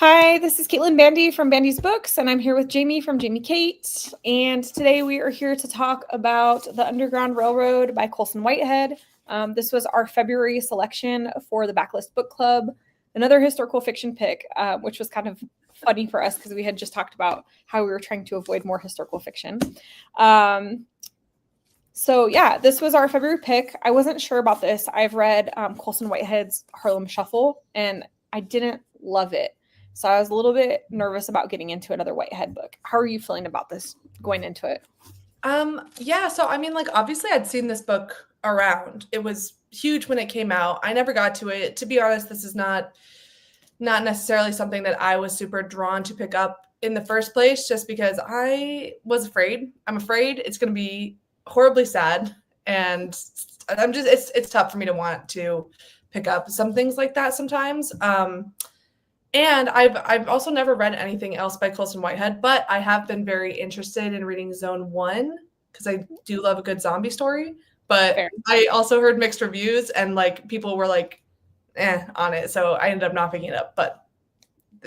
Hi, this is Caitlin Bandy from Bandy's Books, and I'm here with Jamie from Jamie Kate. And today we are here to talk about The Underground Railroad by Colson Whitehead. This was our February selection for the Backlist Book Club. Another historical fiction pick, which was kind of funny for us because we had just talked about how we were trying to avoid more historical fiction. So yeah, this was our February pick. I wasn't sure about this. I've read Colson Whitehead's Harlem Shuffle, and I didn't love it. So I was a little bit nervous about getting into another Whitehead book. How are you feeling about this going into it? Yeah, so I mean, like, obviously I'd seen this book around. It was huge when it came out. I never got to it. To be honest, this is not necessarily something that I was super drawn to pick up in the first place, just because I was afraid. I'm afraid it's going to be horribly sad, and I'm just it's tough for me to want to pick up some things like that sometimes. And I've also never read anything else by Colson Whitehead, but I have been very interested in reading Zone 1 because I do love a good zombie story. But Fair. I also heard mixed reviews, and like people were like, on it. So I ended up not picking it up. But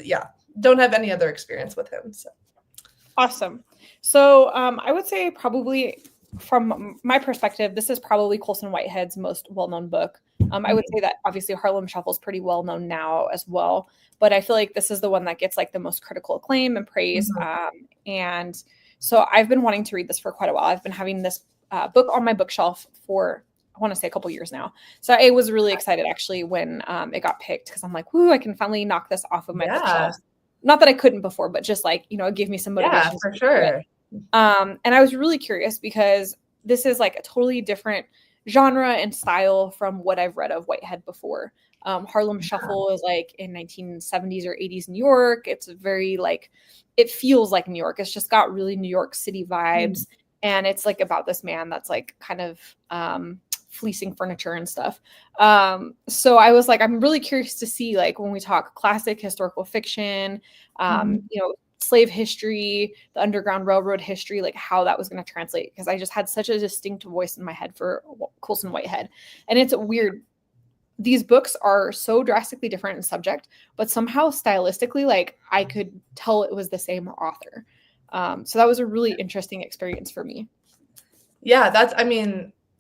yeah, don't have any other experience with him. So Awesome. So I would say probably from my perspective, this is probably Colson Whitehead's most well-known book. I would say that obviously Harlem Shuffle is pretty well-known now as well, but I feel like this is the one that gets like the most critical acclaim and praise. And so I've been wanting to read this for quite a while. I've been having this book on my bookshelf for, I want to say, a couple years now. So I was really excited actually when it got picked, because I'm like, woo, I can finally knock this off of my bookshelf. Not that I couldn't before, but just like, it gave me some motivation. Yeah, for sure. And I was really curious because this is like a totally different genre and style from what I've read of Whitehead before. Harlem Shuffle is like in 1970s or 80s New York. It's very like, it feels like New York. It's just got really New York City vibes. And it's like about this man that's like kind of fleecing furniture and stuff. So I was like, I'm really curious to see, like, when we talk classic historical fiction, slave history, the Underground Railroad history, like how that was going to translate, because I just had such a distinct voice in my head for Colson Whitehead. And it's weird. These books are so drastically different in subject, but somehow stylistically, like I could tell it was the same author. So that was a really interesting experience for me. Yeah,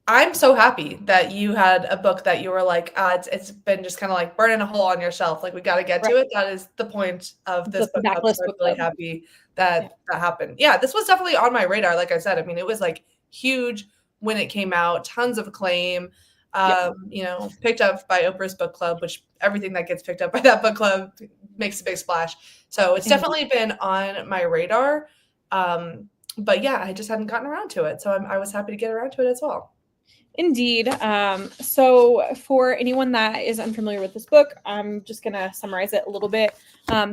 I'm so happy that you had a book that you were like, it's been just kind of like burning a hole on your shelf. Like, we got to get to it. That is the point of this book club. So I'm really happy that that happened. Yeah, this was definitely on my radar. Like I said, I mean, it was like huge when it came out, tons of acclaim, picked up by Oprah's book club, which everything that gets picked up by that book club makes a big splash. So it's definitely been on my radar. But yeah, I just hadn't gotten around to it. So I was happy to get around to it as well. Indeed. So for anyone that is unfamiliar with this book, I'm just going to summarize it a little bit.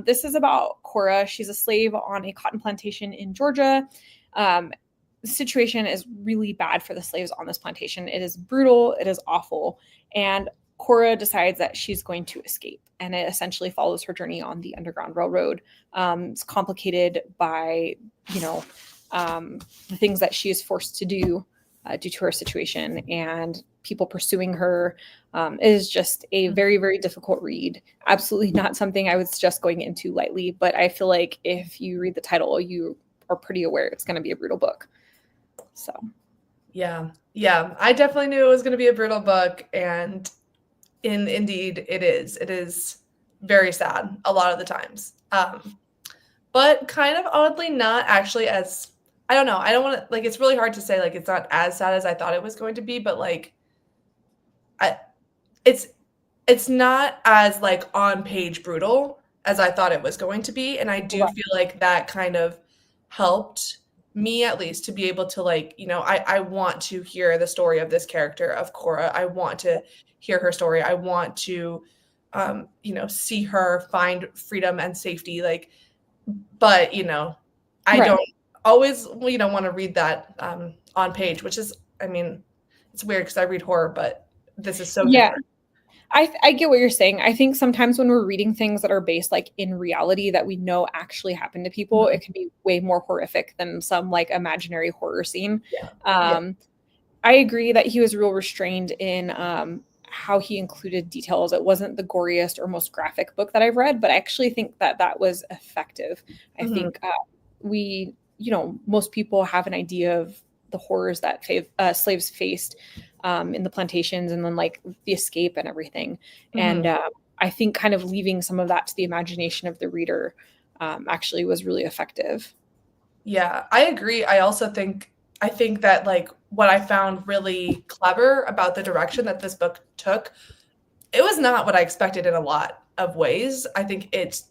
This is about Cora. She's a slave on a cotton plantation in Georgia. The situation is really bad for the slaves on this plantation. It is brutal. It is awful. And Cora decides that she's going to escape. And it essentially follows her journey on the Underground Railroad. It's complicated by, the things that she is forced to do due to her situation, and people pursuing her. Is just a very, very difficult read. Absolutely not something I would suggest going into lightly, but I feel like if you read the title, you are pretty aware it's going to be a brutal book. So yeah, I definitely knew it was going to be a brutal book, and indeed it is. It is very sad a lot of the times, but kind of oddly not actually as, I don't know. I don't want to, like, it's really hard to say, like, it's not as sad as I thought it was going to be, but like, it's not as like on page brutal as I thought it was going to be. And I do feel like that kind of helped me, at least, to be able to, like, I want to hear the story of this character, of Cora. I want to hear her story. I want to, see her find freedom and safety. Like, but, I don't always, want to read that on page, which is, I mean, it's weird because I read horror, but this is so different. I get what you're saying. I think sometimes when we're reading things that are based like in reality that we know actually happened to people, it can be way more horrific than some like imaginary horror scene. I agree that he was real restrained in how he included details. It wasn't the goriest or most graphic book that I've read, but I actually think that was effective. I think we, most people have an idea of the horrors that slaves faced in the plantations, and then like the escape and everything. And I think kind of leaving some of that to the imagination of the reader actually was really effective. Yeah, I agree. I think that like what I found really clever about the direction that this book took, it was not what I expected in a lot of ways. I think it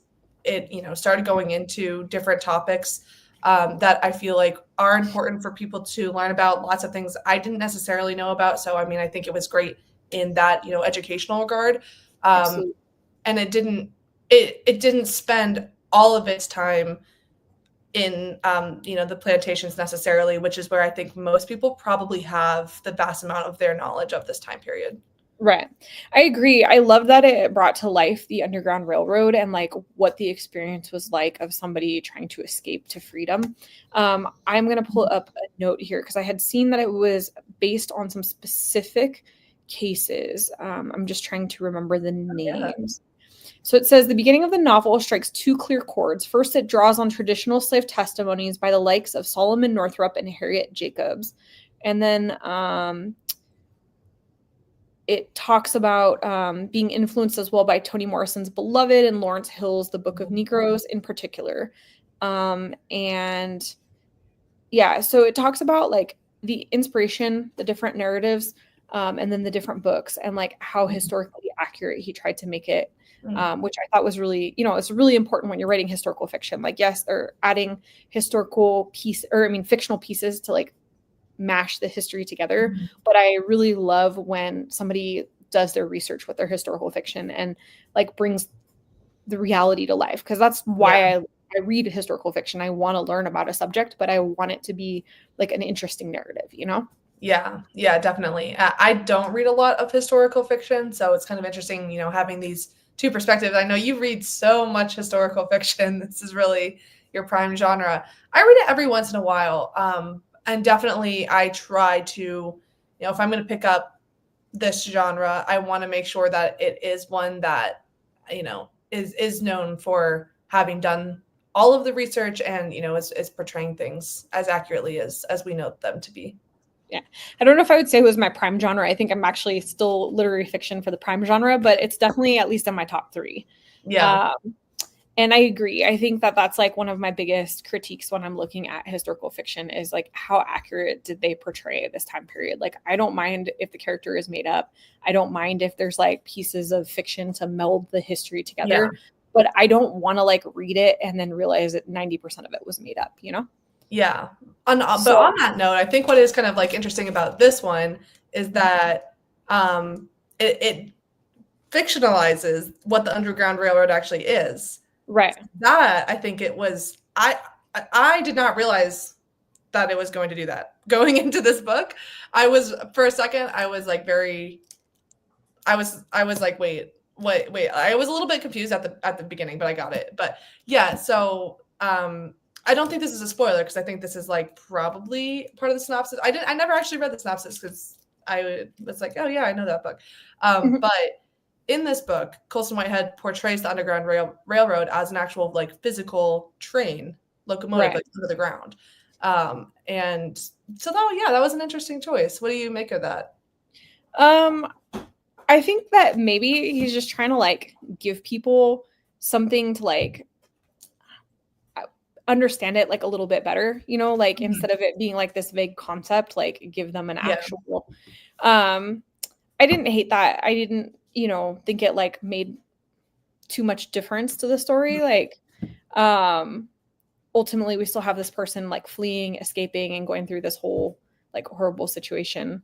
started going into different topics that I feel like are important for people to learn about. Lots of things I didn't necessarily know about. So I mean, I think it was great in that, educational regard. Absolutely. And it didn't spend all of its time in the plantations necessarily, which is where I think most people probably have the vast amount of their knowledge of this time period. Right. I agree. I love that it brought to life the Underground Railroad and like what the experience was like of somebody trying to escape to freedom. I'm going to pull up a note here because I had seen that it was based on some specific cases. I'm just trying to remember the names. So it says the beginning of the novel strikes two clear chords. First, it draws on traditional slave testimonies by the likes of Solomon Northup and Harriet Jacobs. And then it talks about being influenced as well by Toni Morrison's Beloved and Lawrence Hill's The Book of Negroes in particular. And yeah, so it talks about like the inspiration, the different narratives, and then the different books and like how historically accurate he tried to make it, which I thought was really, it's really important when you're writing historical fiction. Like, yes, they're adding fictional pieces to like mash the history together. But I really love when somebody does their research with their historical fiction and like brings the reality to life. Because that's why I read historical fiction. I want to learn about a subject, but I want it to be like an interesting narrative, Yeah, definitely. I don't read a lot of historical fiction, so it's kind of interesting, having these two perspectives. I know you read so much historical fiction. This is really your prime genre. I read it every once in a while. And definitely I try to, if I'm going to pick up this genre, I want to make sure that it is one that, is known for having done all of the research and, is portraying things as accurately as we know them to be. Yeah. I don't know if I would say it was my prime genre. I think I'm actually still literary fiction for the prime genre, but it's definitely at least in my top 3. Yeah. And I agree. I think that that's like one of my biggest critiques when I'm looking at historical fiction is like, how accurate did they portray this time period? Like, I don't mind if the character is made up. I don't mind if there's like pieces of fiction to meld the history together, but I don't want to like read it and then realize that 90% of it was made up, Yeah. But on that note, I think what is kind of like interesting about this one is that it fictionalizes what the Underground Railroad actually is. Right. That I think it was I did not realize that it was going to do that. Going into this book, for a second I was like I was like wait. I was a little bit confused at the beginning, but I got it. But yeah, so I don't think this is a spoiler because I think this is like probably part of the synopsis. I never actually read the synopsis because I was like, oh yeah, I know that book. But in this book, Colson Whitehead portrays the Underground Railroad as an actual like physical train locomotive like under the ground. And so that was an interesting choice. What do you make of that? I think that maybe he's just trying to like give people something to like understand it like a little bit better, like instead of it being like this vague concept, like give them an actual I didn't hate that. I didn't think it like made too much difference to the story. Like, ultimately we still have this person like fleeing, escaping, and going through this whole like horrible situation.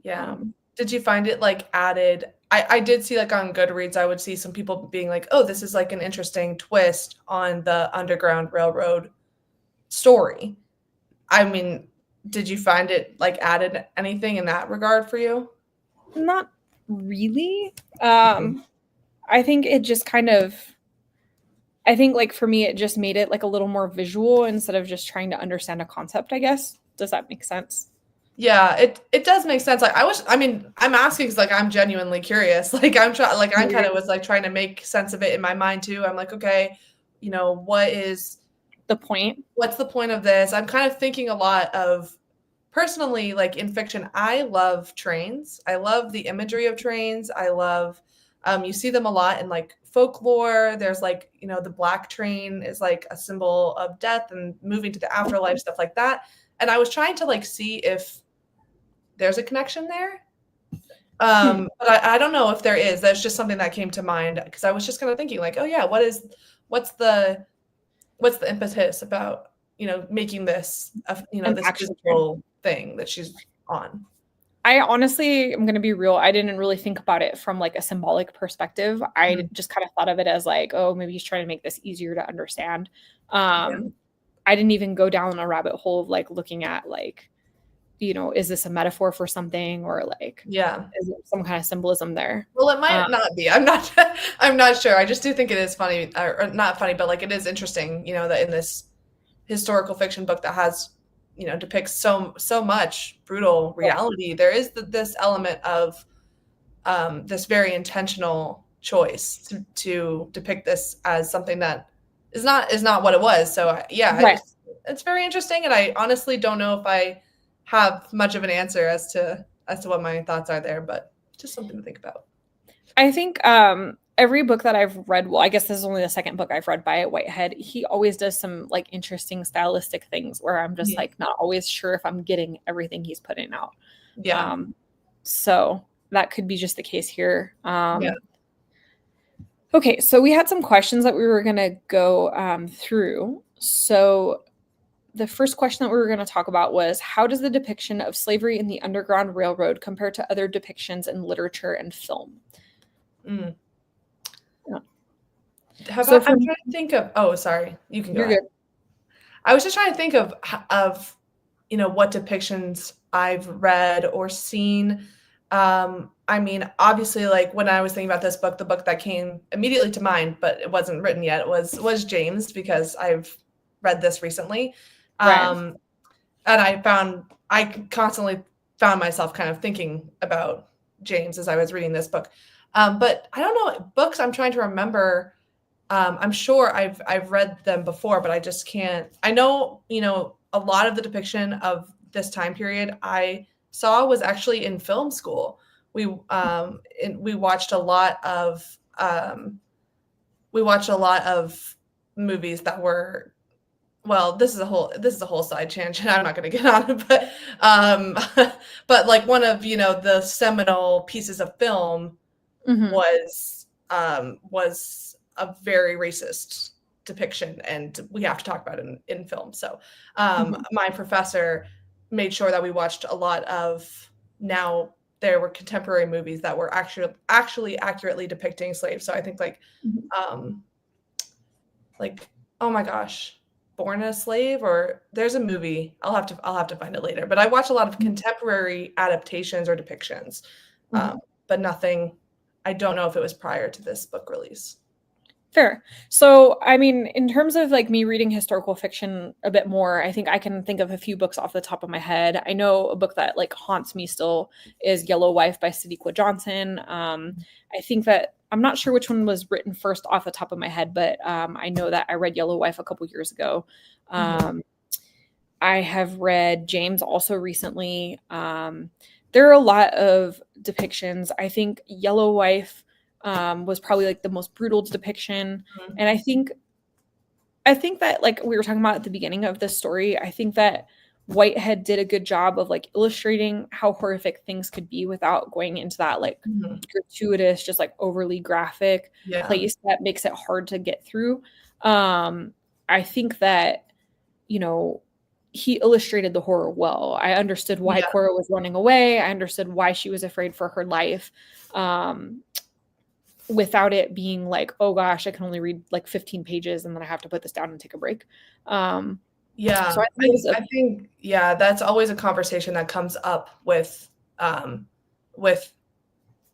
Yeah. Did you find it like added? I did see like on Goodreads, I would see some people being like, oh, this is like an interesting twist on the Underground Railroad story. I mean, did you find it like added anything in that regard for you? Not really. I think it just kind of, I think like for me, it just made it like a little more visual instead of just trying to understand a concept, I guess. Does that make sense? Yeah, it does make sense. Like I mean, I'm asking because like I'm genuinely curious. Like I'm trying, like I kind of was like trying to make sense of it in my mind too. I'm like, okay, The point. what's the point of this? I'm kind of thinking a lot of personally, like in fiction, I love trains. I love the imagery of trains. I love you see them a lot in like folklore. There's like, the black train is like a symbol of death and moving to the afterlife, stuff like that. And I was trying to like see if there's a connection there. But I don't know if there is. That's just something that came to mind because I was just kind of thinking like, oh yeah, what's the impetus about, making this An this actual train. physical thing that she's on. I honestly, I'm going to be real. I didn't really think about it from like a symbolic perspective. I Mhm. just kind of thought of it as like, oh, maybe he's trying to make this easier to understand. Yeah. I didn't even go down a rabbit hole of like looking at like, is this a metaphor for something or like Yeah. is there some kind of symbolism there? Well, it Um, might not be. I'm not I'm not sure. I just do think it is funny or not funny, but like it is interesting, that in this historical fiction book that has, depicts so much brutal reality, there is this element of this very intentional choice to depict this as something that is not what it was. So yeah, right. it's very interesting, and I honestly don't know if I have much of an answer as to what my thoughts are there, but just something to think about. I think every book that I've read, well, I guess this is only the second book I've read by Whitehead. He always does some like interesting stylistic things where I'm just Yeah. like not always sure if I'm getting everything he's putting out. Yeah. So that could be just the case here. Yeah. Okay, so we had some questions that we were going to go through. So the first question that we were going to talk about was how does the depiction of slavery in the Underground Railroad compare to other depictions in literature and film? Mm. Yeah. Have So I, for I'm trying to think of. Oh, sorry. You can go you're ahead. good. I was just trying to think of what depictions I've read or seen. I mean, obviously, like when I was thinking about this book, the book that came immediately to mind, but it wasn't written yet, was James because I've read this recently, Right. and I constantly found myself kind of thinking about James as I was reading this book. But I don't know books. I'm trying to remember. I'm sure I've read them before, but I just can't. I know, a lot of the depiction of this time period I saw was actually in film school. We watched a lot of movies that were, well, this is a whole side tangent. I'm not going to get on it, but but like one of the seminal pieces of film Mhm. was a very racist depiction, and we have to talk about it in film. So Mhm. my professor made sure that we watched a lot of, now there were contemporary movies that were actually accurately depicting slaves. So I think Mhm. um like oh my gosh, Born a Slave, or there's a movie, I'll have to find it later, but I watch a lot of contemporary adaptations or depictions, Mhm. but nothing. I don't know if it was prior to this book release. Fair. So, I mean, in terms of like me reading historical fiction a bit more, I think I can think of a few books off the top of my head. I know a book that like haunts me still is Yellow Wife by Sadiqa Johnson. I think that I'm not sure which one was written first off the top of my head, but I know that I read Yellow Wife a couple years ago. Mhm. Um, I have read James also recently. There are a lot of depictions. I think Yellow Wife was probably like the most brutal depiction, Mhm. and I think that like we were talking about at the beginning of this story, I think that Whitehead did a good job of like illustrating how horrific things could be without going into that like Mhm. gratuitous, just like overly graphic Yeah. place that makes it hard to get through. Um, I think that you know, he illustrated the horror well. I understood why Yeah. Cora was running away. I understood why she was afraid for her life. Um, without it being like, oh gosh, I can only read like 15 pages and then I have to put this down and take a break. So Yeah. I think it was a I think, yeah, that's always a conversation that comes up um, with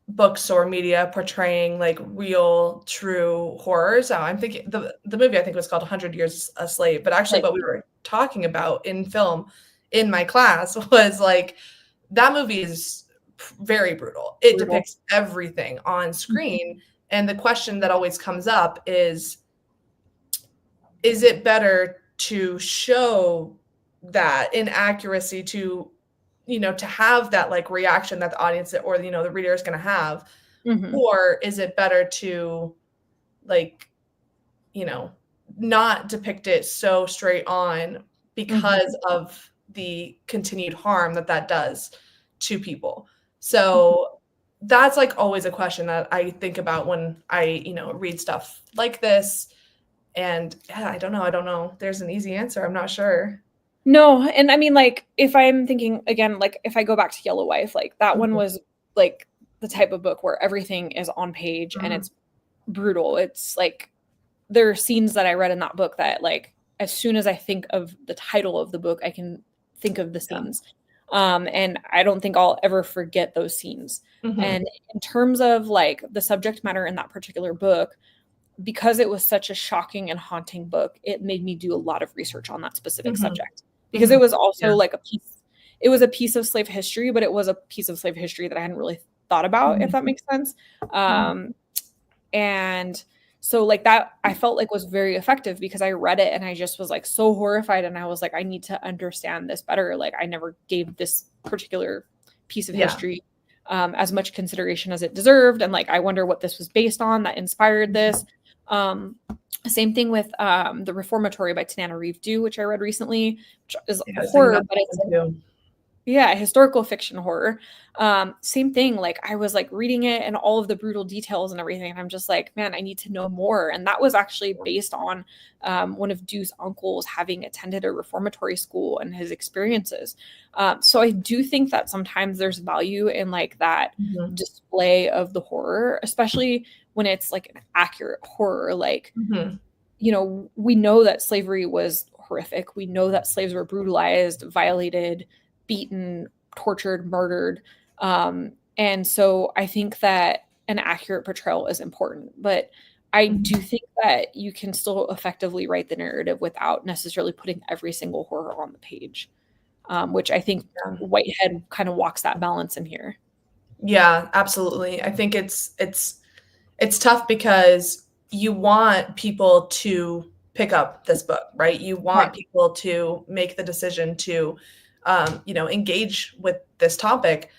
books or media portraying like real, true horrors. I'm thinking the movie I think was called 100 Years a Slave, but actually like, what we were talking about in film in my class was like that movie is very brutal. It Brutal. depicts everything on screen. And the question that always comes up is it better to show that inaccuracy to, to have that like reaction that the audience or, the reader is going to have? Or is it better to like, not depict it so straight on because of the continued harm that does to people? So that's like always a question that I think about when I, read stuff like this. And yeah, I don't know. There's an easy answer. I'm not sure. No, and I mean, like, if I'm thinking again, like, if I go back to Yellow Wife, like, that one was, like, the type of book where everything is on page and it's brutal. It's, like, there are scenes that I read in that book that, like, as soon as I think of the title of the book, I can think of the scenes. And I don't think I'll ever forget those scenes. And in terms of, like, the subject matter in that particular book, because it was such a shocking and haunting book, it made me do a lot of research on that specific subject. Because it was also like it was a piece of slave history, but it was a piece of slave history that I hadn't really thought about, if that makes sense. And so like that, I felt like was very effective because I read it and I just was like so horrified. And I was like, I need to understand this better. Like I never gave this particular piece of history as much consideration as it deserved. And like, I wonder what this was based on that inspired this. Same thing with The Reformatory by Tanana Reeve Dew, which I read recently, which is horror, but it's historical fiction horror. Same thing. Like I was like reading it and all of the brutal details and everything. And I'm just like, man, I need to know more. And that was actually based on one of Dew's uncles having attended a reformatory school and his experiences. So I do think that sometimes there's value in like that display of the horror, especially when it's like an accurate horror. Like, we know that slavery was horrific. We know that slaves were brutalized, violated, beaten, tortured, murdered. And so I think that an accurate portrayal is important. But I do think that you can still effectively write the narrative without necessarily putting every single horror on the page, which I think Whitehead kind of walks that balance in here. Yeah, absolutely. I think it's tough because you want people to pick up this book, right? You want people to make the decision to engage with this topic.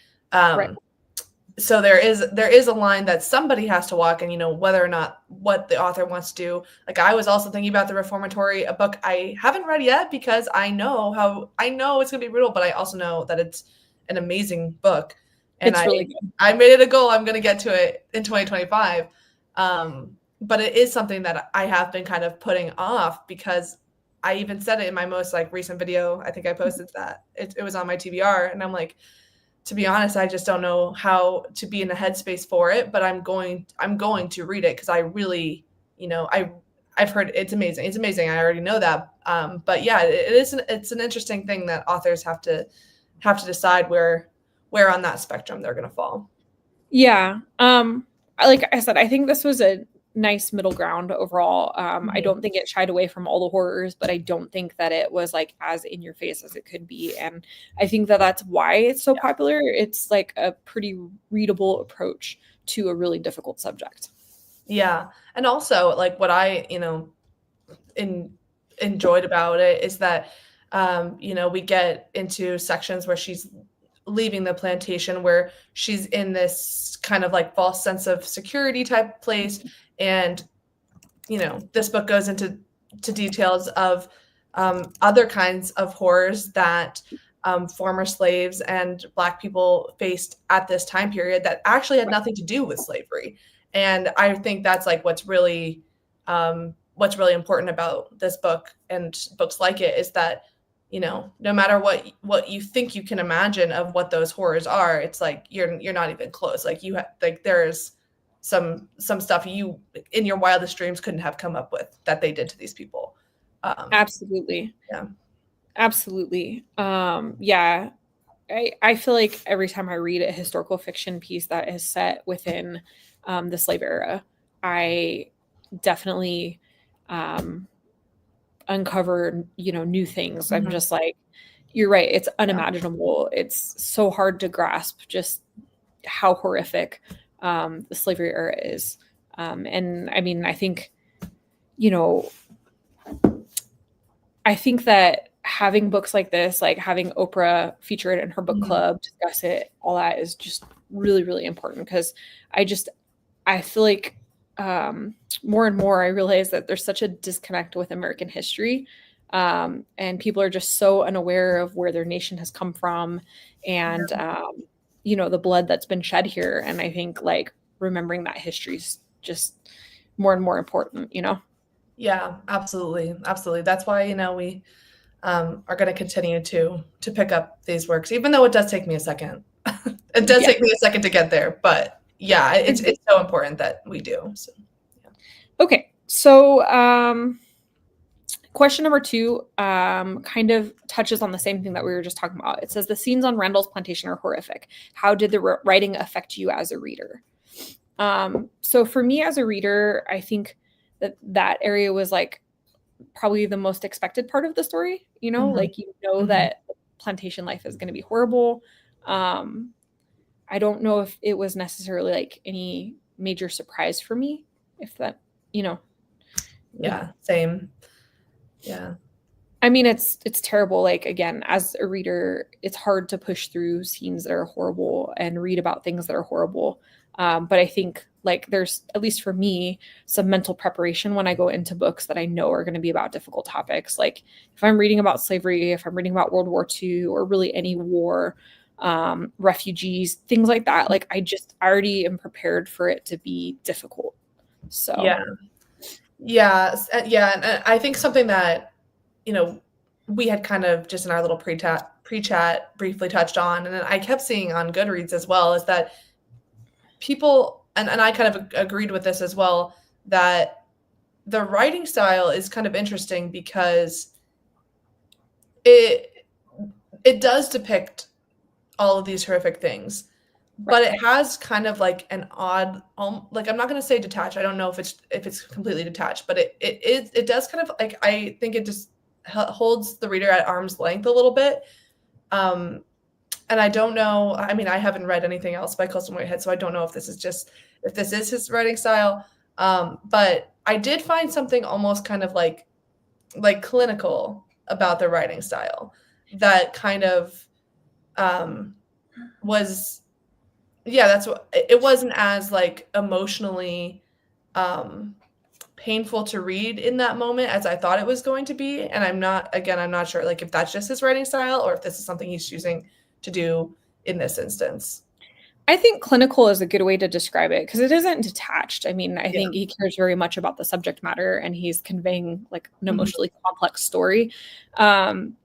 So there is a line that somebody has to walk, and whether or not what the author wants to do. Like I was also thinking about The Reformatory, a book I haven't read yet because I know it's gonna be brutal, but I also know that it's an amazing book. And it's really good. I made it a goal. I'm gonna get to it in 2025. But it is something that I have been kind of putting off because I even said it in my most like recent video. I think I posted that it was on my TBR, and I'm like, to be honest, I just don't know how to be in the headspace for it, but I'm going to read it because I really, I've heard it's amazing. It's amazing. I already know that. But yeah, it's an interesting thing that authors have to decide where on that spectrum they're going to fall. Yeah. Like I said, I think this was a nice middle ground overall. I don't think it shied away from all the horrors, but I don't think that it was like as in your face as it could be. And I think that that's why it's so popular. It's like a pretty readable approach to a really difficult subject. Yeah. And also like what I, enjoyed about it is that, we get into sections where she's leaving the plantation, where she's in this kind of like false sense of security type place. And, this book goes into details of other kinds of horrors that former slaves and Black people faced at this time period that actually had nothing to do with slavery. And I think that's like what's really important about this book and books like it is that, no matter what you think you can imagine of what those horrors are, it's like you're not even close. Like there's some stuff you in your wildest dreams couldn't have come up with that they did to these people. Absolutely. Yeah. Absolutely. Yeah. I feel like every time I read a historical fiction piece that is set within the slave era, I definitely uncover, new things. I'm just like, you're right. It's Yeah. unimaginable. It's so hard to grasp just how horrific the slavery era is. And I mean, I think, you know, I think that having books like this, like having Oprah feature it in her book Mhm. club, discuss it, all that is just really, really important because I feel like more and more I realize that there's such a disconnect with American history. And people are just so unaware of where their nation has come from and, the blood that's been shed here. And I think like remembering that history is just more and more important, you know? Yeah, absolutely, absolutely. That's why, we are going to continue to pick up these works, even though it does take me a second. It does Yeah. take me a second to get there, but yeah, it's so important that we do. So, yeah. Okay. So, question number 2 kind of touches on the same thing that we were just talking about. It says the scenes on Randall's plantation are horrific. How did the writing affect you as a reader? So for me as a reader, I think that area was like probably the most expected part of the story. Mhm, Like mhm. that plantation life is going to be horrible. Um, I don't know if it was necessarily like any major surprise for me, if that, you know, if Yeah, same. Yeah. I mean, it's terrible. Like again, as a reader, it's hard to push through scenes that are horrible and read about things that are horrible. But I think like there's at least for me some mental preparation when I go into books that I know are going to be about difficult topics. Like if I'm reading about slavery, if I'm reading about World War II, or really any war, refugees, things like that. Like I already am prepared for it to be difficult. So. Yeah. Yeah, yeah, and I think something that, you know, we had kind of just in our little pre-chat briefly touched on, and then I kept seeing on Goodreads as well, is that people and I kind of agreed with this as well, that the writing style is kind of interesting because it it does depict all of these horrific things, Right. but it has kind of like an odd, like I'm not going to say detached. I don't know if it's completely detached, but it does kind of like, I think it just holds the reader at arm's length a little bit. Um, and I don't know. I mean, I haven't read anything else by Colson Whitehead, so I don't know if this is his writing style. But I did find something almost kind of like clinical about the writing style that kind of um, was, yeah, that's what it wasn't as like emotionally um painful to read in that moment as I thought it was going to be. And I'm not sure like if that's just his writing style or if this is something he's choosing to do in this instance. I think clinical is a good way to describe it because it isn't detached. I mean, I Yeah. think he cares very much about the subject matter and he's conveying like an Mhm. emotionally complex story. Um,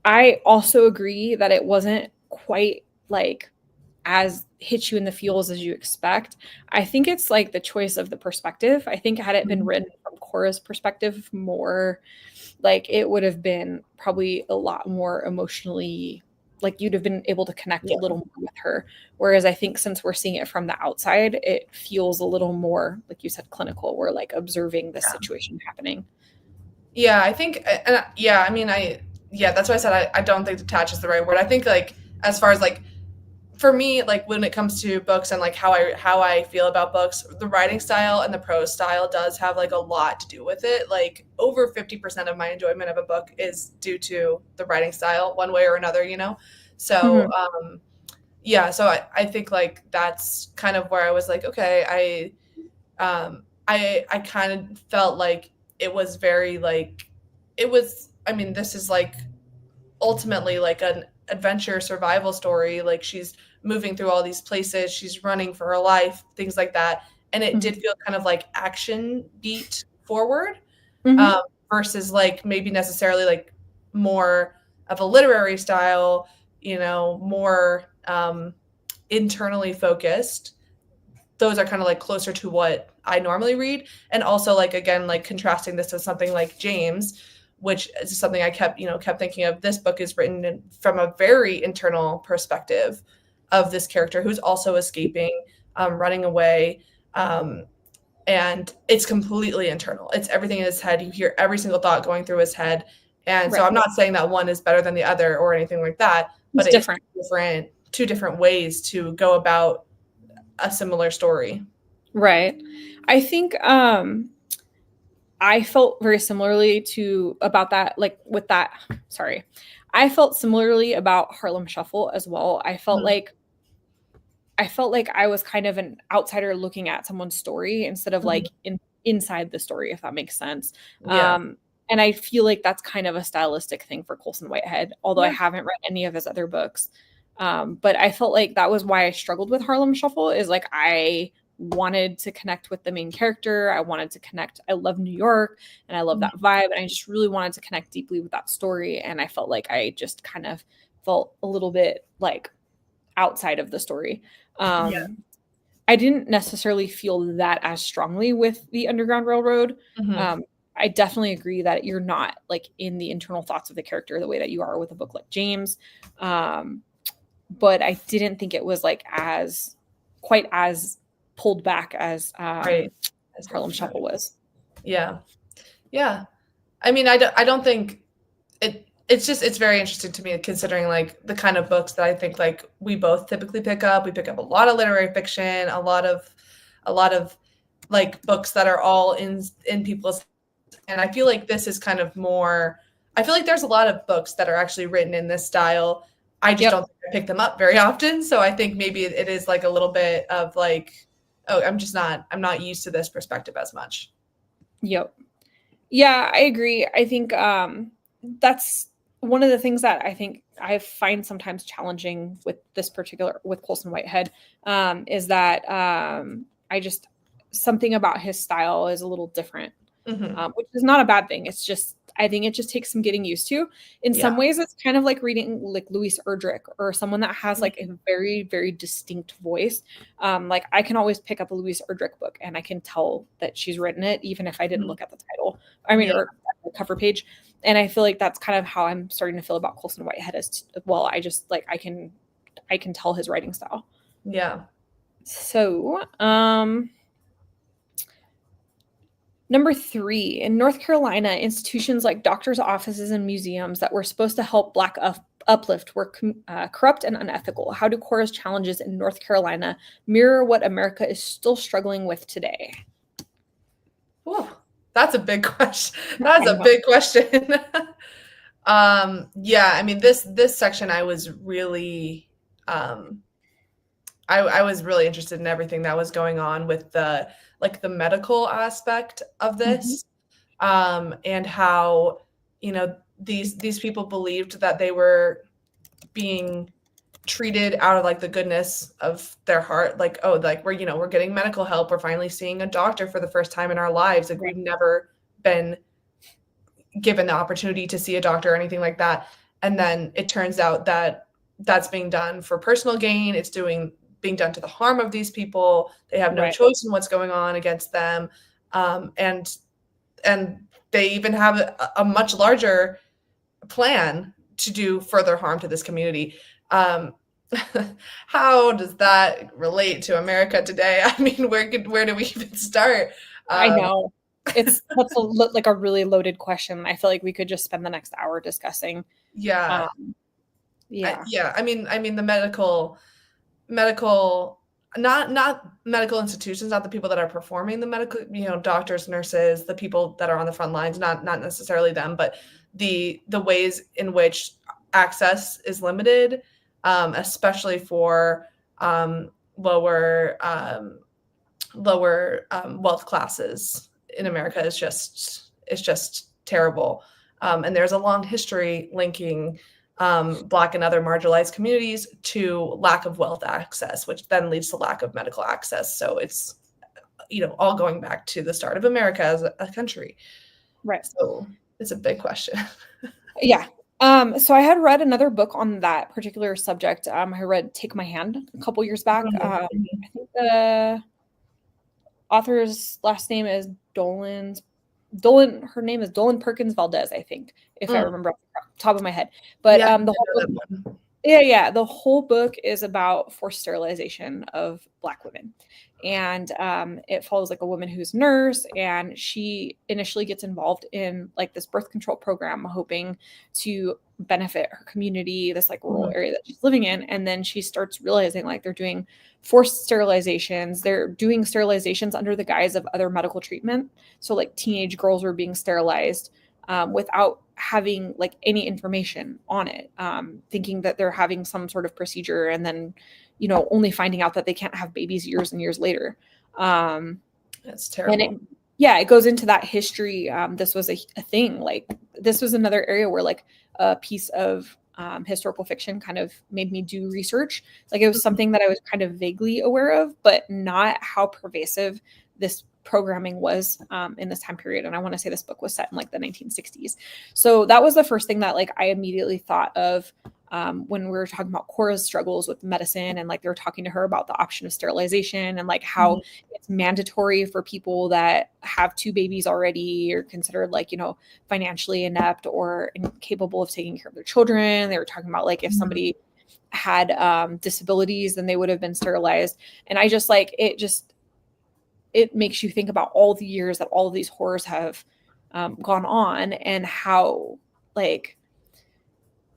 I also agree that it wasn't quite like as hit you in the feels as you expect. I think it's like the choice of the perspective. I think had it been Mhm. written from Cora's perspective more, like it would have been probably a lot more emotionally, like you'd have been able to connect a Yeah. little more with her. Whereas I think since we're seeing it from the outside, it feels a little more, like you said, clinical. We're like observing this Yeah. situation happening. Yeah, I think, yeah, I mean, yeah, that's why I said I don't think detach is the right word. I think like as far as like for me, like when it comes to books and like how I feel about books, the writing style and the prose style does have like a lot to do with it. Like over 50% of my enjoyment of a book is due to the writing style, one way or another. So Mhm. yeah, so I think like that's kind of where I was like, okay, I kind of felt like it was very like it was. I mean, this is like ultimately like an adventure survival story. Like she's moving through all these places, she's running for her life, things like that. And it did Mhm. feel kind of like action beat forward, Mhm. um, versus like maybe necessarily like more of a literary style, more internally focused. Those are kind of like closer to what I normally read. And also like again, like contrasting this with something like James, which is something I kept thinking of. This book is written from a very internal perspective of this character who's also escaping, running away. Um, and it's completely internal. It's everything in his head. You hear every single thought going through his head. And so I'm not saying that one is better than the other or anything like that, but it's different. Two different ways to go about a similar story. Right. I think I felt very similarly about that, like with that. Sorry. I felt similarly about Harlem Shuffle as well. I felt like I was kind of an outsider looking at someone's story instead of like inside the story, if that makes sense. Yeah. And I feel like that's kind of a stylistic thing for Colson Whitehead, although I haven't read any of his other books. But I felt like that was why I struggled with Harlem Shuffle, is like I wanted to connect with the main character. I wanted to connect. I love New York and I love that vibe. And I just really wanted to connect deeply with that story. And I felt like I just kind of felt a little bit like outside of the story. I didn't necessarily feel that as strongly with the Underground Railroad. I definitely agree that you're not like in the internal thoughts of the character the way that you are with a book like James. But I didn't think it was like quite as pulled back as Harlem Shuffle was. Yeah. Yeah. I mean, I don't think it's very interesting to me, considering like the kind of books that I think like we both typically pick up. We pick up a lot of literary fiction, a lot of like books that are all in people's, and I feel like this is kind of more, I feel like there's a lot of books that are actually written in this style. I just don't think I pick them up very often. So I think maybe it is like a little bit of like, oh, I'm not used to this perspective as much. Yep. Yeah, I agree. I think that's one of the things that I think I find sometimes challenging with with Colson Whitehead, is that I just, something about his style is a little different, which is not a bad thing. It's just, I think it just takes some getting used to. In some ways, it's kind of like reading like Louise Erdrich or someone that has like a very, very distinct voice. Like I can always pick up a Louise Erdrich book and I can tell that she's written it, even if I didn't look at the title. Or the cover page. And I feel like that's kind of how I'm starting to feel about Colson Whitehead as well. I just like, I can tell his writing style. Yeah. So, number 3, in North Carolina, institutions like doctors' offices and museums that were supposed to help Black uplift were corrupt and unethical. How do Cora's challenges in North Carolina mirror what America is still struggling with today? Whew, that's a big question. That's a big question. Yeah, I mean, this section I was really I was really interested in everything that was going on with the medical aspect of this, and how, you know, these people believed that they were being treated out of like the goodness of their heart, like, oh, like we're getting medical help, we're finally seeing a doctor for the first time in our lives, like we've never been given the opportunity to see a doctor or anything like that. And then it turns out that that's being done for personal gain. It's being done to the harm of these people. They have no choice in what's going on against them. And they even have a much larger plan to do further harm to this community. How does that relate to America today? I mean, where do we even start? I know. That's like a really loaded question. I feel like we could just spend the next hour discussing. Yeah. I mean the medical, not medical institutions, not the people that are performing the medical, doctors, nurses, the people that are on the front lines, not necessarily them, but the ways in which access is limited, especially for lower wealth classes in America, is just terrible. And there's a long history linking Black and other marginalized communities to lack of wealth access, which then leads to lack of medical access. So it's, all going back to the start of America as a country. Right. So it's a big question. Yeah. So I had read another book on that particular subject. I read Take My Hand a couple years back. I think the author's last name is Dolan. Her name is Dolan Perkins Valdez, I think, if I remember off the top of my head. But the whole book is about forced sterilization of Black women. And it follows like a woman who's a nurse, and she initially gets involved in like this birth control program, hoping to benefit her community, this like rural area that she's living in. And then she starts realizing like they're doing forced sterilizations. They're doing sterilizations under the guise of other medical treatment. So like teenage girls were being sterilized without having like any information on it, thinking that they're having some sort of procedure, and then, you know, only finding out that they can't have babies years and years later. That's terrible. And it goes into that history. This was a thing. Like this was another area where like a piece of historical fiction kind of made me do research. Like it was something that I was kind of vaguely aware of, but not how pervasive this programming was in this time period. And I want to say this book was set in like the 1960s. So that was the first thing that like I immediately thought of when we were talking about Cora's struggles with medicine, and like they were talking to her about the option of sterilization, and like how it's mandatory for people that have two babies already or considered like, you know, financially inept or incapable of taking care of their children. They were talking about like if somebody had disabilities, then they would have been sterilized. And I just like it makes you think about all the years that all of these horrors have gone on, and how like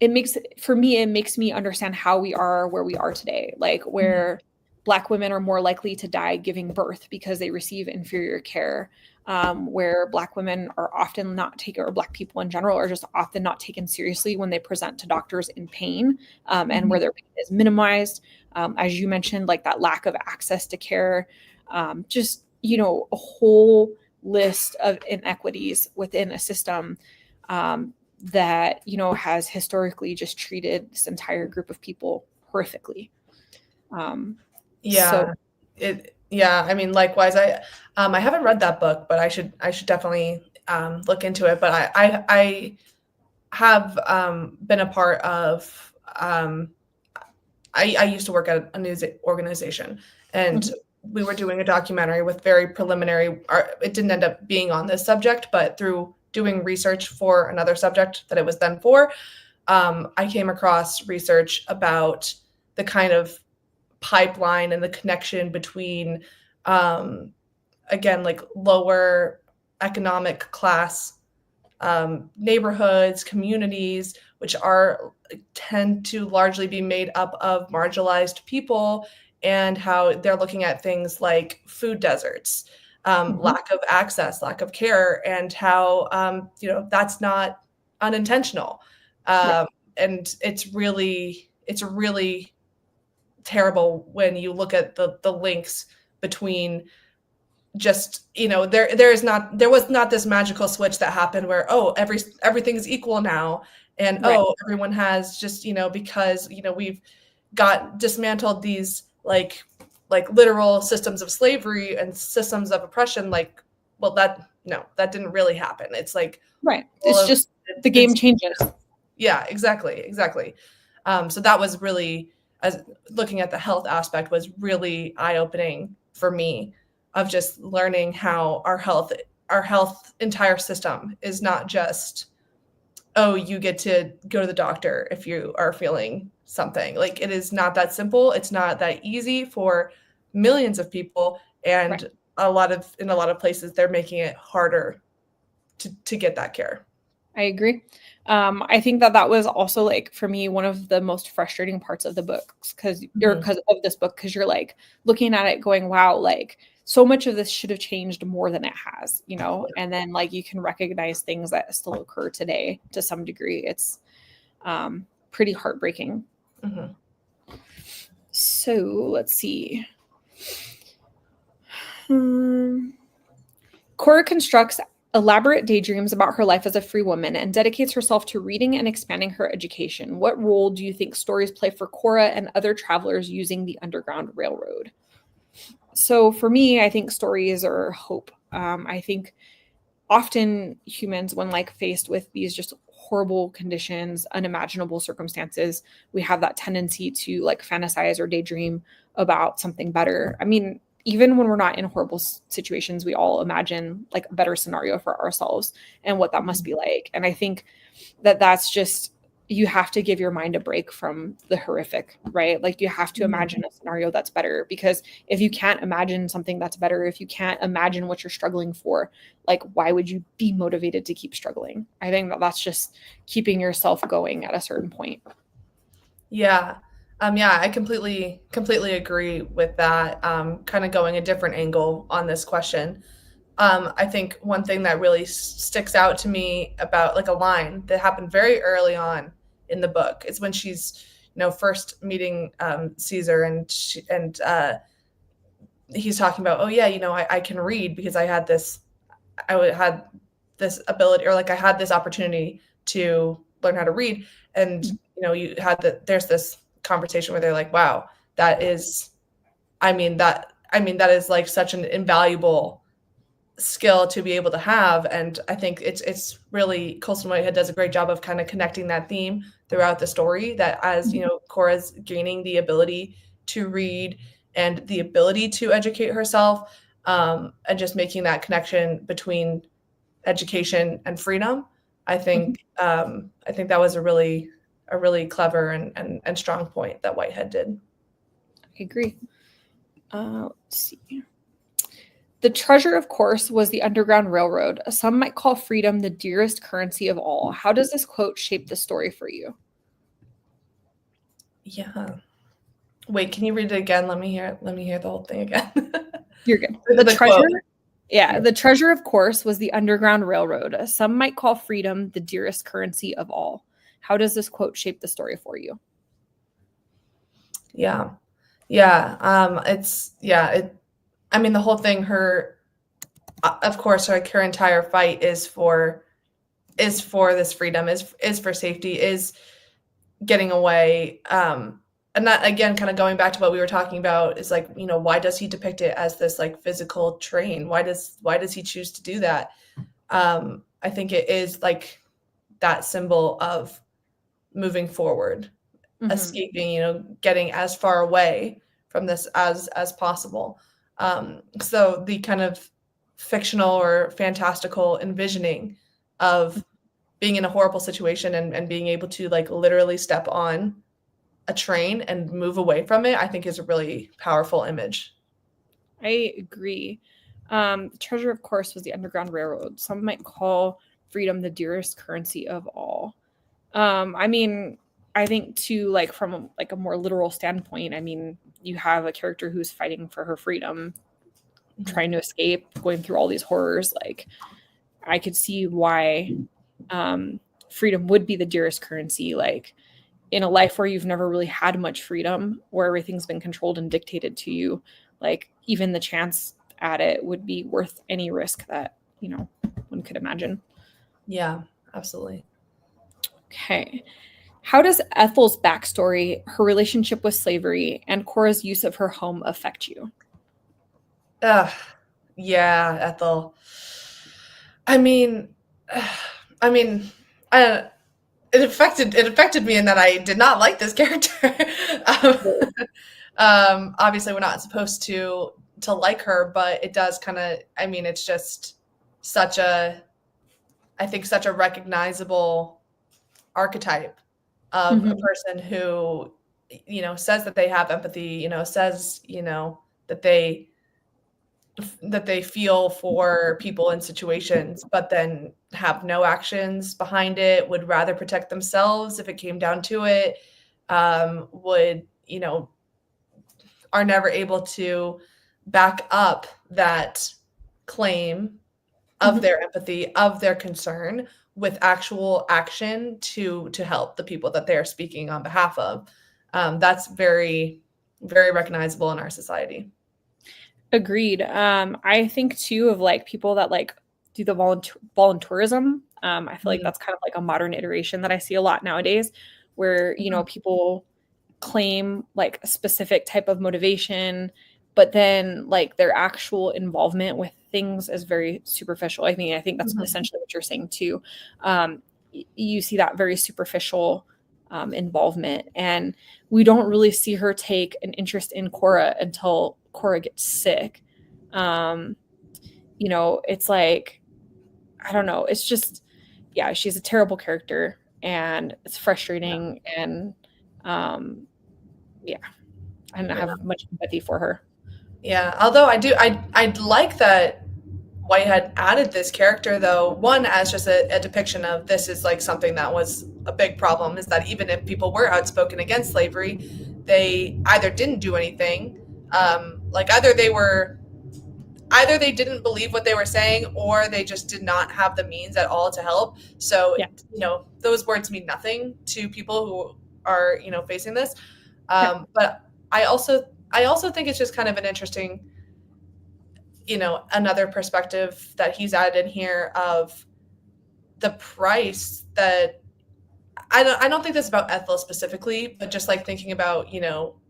it makes me understand how we are where we are today, like where Black women are more likely to die giving birth because they receive inferior care, where Black women are often not taken, or Black people in general are just often not taken seriously when they present to doctors in pain, and where their pain is minimized. As you mentioned, like that lack of access to care, just, you know, a whole list of inequities within a system that, you know, has historically just treated this entire group of people horrifically. Yeah. I mean, likewise, I haven't read that book, but I should definitely look into it. But I have been a part of I used to work at a news organization, and we were doing a documentary with very preliminary, it didn't end up being on this subject, but through doing research for another subject that it was then for, I came across research about the kind of pipeline and the connection between, again, like lower economic class neighborhoods, communities, which tend to largely be made up of marginalized people, and how they're looking at things like food deserts, lack of access, lack of care, and how you know, that's not unintentional. And it's really terrible when you look at the links between, just, you know, there was not this magical switch that happened where, oh, everything is equal now, and oh, everyone has, just, you know, because, you know, we've got dismantled these like literal systems of slavery and systems of oppression. Like, well, that didn't really happen. It's like, it's just the game changes. Yeah, exactly. So that was really, as looking at the health aspect, was really eye-opening for me, of just learning how our health entire system is not just, oh, you get to go to the doctor if you are feeling something. Like, it is not that simple. It's not that easy for millions of people, and in a lot of places they're making it harder to get that care. I agree. I think that was also, like, for me, one of the most frustrating parts of the books, because of this book, because you're like looking at it going, wow, like so much of this should have changed more than it has, you know? And then like you can recognize things that still occur today to some degree. It's pretty heartbreaking. So let's see. Cora constructs elaborate daydreams about her life as a free woman and dedicates herself to reading and expanding her education. What role do you think stories play for Cora and other travelers using the Underground Railroad? So for me, I think stories are hope. I think often humans, when like faced with these just horrible conditions, unimaginable circumstances, we have that tendency to like fantasize or daydream about something better. I mean, even when we're not in horrible situations, we all imagine like a better scenario for ourselves and what that must be like. And I think that that's just, you have to give your mind a break from the horrific, right? Like you have to imagine a scenario that's better, because if you can't imagine something that's better, if you can't imagine what you're struggling for, like why would you be motivated to keep struggling? I think that that's just keeping yourself going at a certain point. Yeah. Yeah, I completely agree with that. Kind of going a different angle on this question. I think one thing that really sticks out to me about like a line that happened very early on in the book is when she's, first meeting Caesar, and he's talking about, oh yeah, I can read because had this ability, or like I had this opportunity to learn how to read. And there's this conversation where they're like, wow, that is, that is like such an invaluable skill to be able to have. And I think it's really, Colson Whitehead does a great job of kind of connecting that theme throughout the story, that as Cora's gaining the ability to read and the ability to educate herself, and just making that connection between education and freedom. I think that was a really clever and strong point that Whitehead did. I agree. Let's see. The treasure, of course, was the Underground Railroad. Some might call freedom the dearest currency of all. How does this quote shape the story for you? Yeah. Wait, can you read it again? Let me hear the whole thing again. You're good. The treasure. Quote. Yeah, the treasure, of course, was the Underground Railroad. Some might call freedom the dearest currency of all. How does this quote shape the story for you? Yeah. The whole thing, of course, like her entire fight is for this freedom, is for safety, is getting away. And that, again, kind of going back to what we were talking about, is like, why does he depict it as this like physical train? Why does he choose to do that? I think it is like that symbol of moving forward, escaping, getting as far away from this as possible. So the kind of fictional or fantastical envisioning of being in a horrible situation and being able to like literally step on a train and move away from it, I think is a really powerful image. I agree. The treasure, of course, was the Underground Railroad. Some might call freedom the dearest currency of all. I think too, like from a more literal standpoint, you have a character who's fighting for her freedom, trying to escape, going through all these horrors. Like, I could see why freedom would be the dearest currency. Like, in a life where you've never really had much freedom, where everything's been controlled and dictated to you, like even the chance at it would be worth any risk that, one could imagine. Yeah, absolutely. Okay. How does Ethel's backstory, her relationship with slavery, and Cora's use of her home affect you? Yeah, Ethel. I mean, I mean, I, it affected me in that I did not like this character. Obviously, we're not supposed to like her, but it does kind of. It's just such a, I think, such a recognizable archetype of a person who, says that they have empathy, says, that they feel for people in situations, but then have no actions behind it, would rather protect themselves if it came down to it, would, are never able to back up that claim of their empathy, of their concern, with actual action to help the people that they are speaking on behalf of. That's very, very recognizable in our society. Agreed. I think too of like people that like do the volunteerism. I feel like that's kind of like a modern iteration that I see a lot nowadays, where people claim like a specific type of motivation, but then like their actual involvement with things is very superficial. I think that's essentially what you're saying too. You see that very superficial involvement, and we don't really see her take an interest in Cora until Cora gets sick. It's like, I don't know. It's just, yeah, she's a terrible character. and it's frustrating. And yeah, I don't Yeah. have much empathy for her. Yeah. Although I like that Whitehead added this character, though, one as just a depiction of this is like something that was a big problem, is that even if people were outspoken against slavery, they either didn't do anything, like either they didn't believe what they were saying, or they just did not have the means at all to help. So, Yeah. those words mean nothing to people who are, facing this. Yeah. But I also think it's just kind of an interesting, another perspective that he's added in here of the price that I don't think that's about Ethel specifically, but just like thinking about,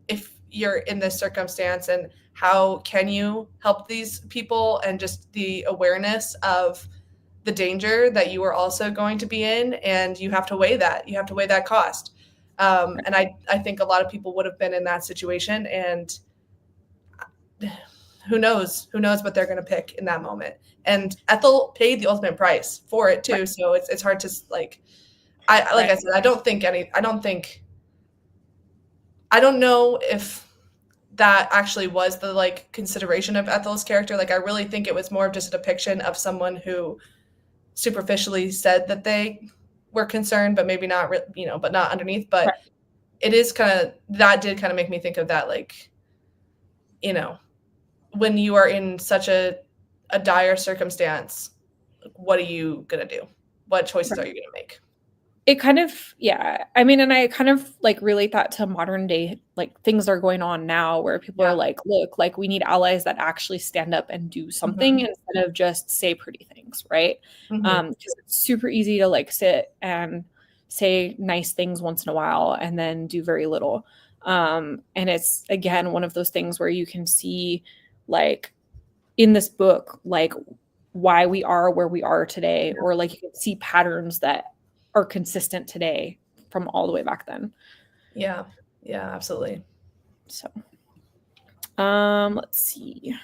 if you're in this circumstance and how can you help these people, and just the awareness of the danger that you are also going to be in, and you have to weigh that cost. And I think a lot of people would have been in that situation, and who knows what they're going to pick in that moment. And Ethel paid the ultimate price for it too. Right. So it's hard to like, Right. I said, I don't know if that actually was the like consideration of Ethel's character. Like, I really think it was more of just a depiction of someone who superficially said that they were concerned, but maybe not, but not underneath. But Right. it is that did kind of make me think of that, like, when you are in such a dire circumstance, what are you going to do? What choices are Right. you going to make? It kind of, yeah. I mean, and I kind of like relate that to modern day, like things are going on now where people are Yeah. like, look, like we need allies that actually stand up and do something Mm-hmm. instead of just say pretty things, right? Mm-hmm. Because it's super easy to like sit and say nice things once in a while and then do very little. And it's again one of those things where you can see like in this book, like why we are where we are today, or like you can see patterns that are consistent today from all the way back then. Yeah. Yeah, absolutely. So, let's see.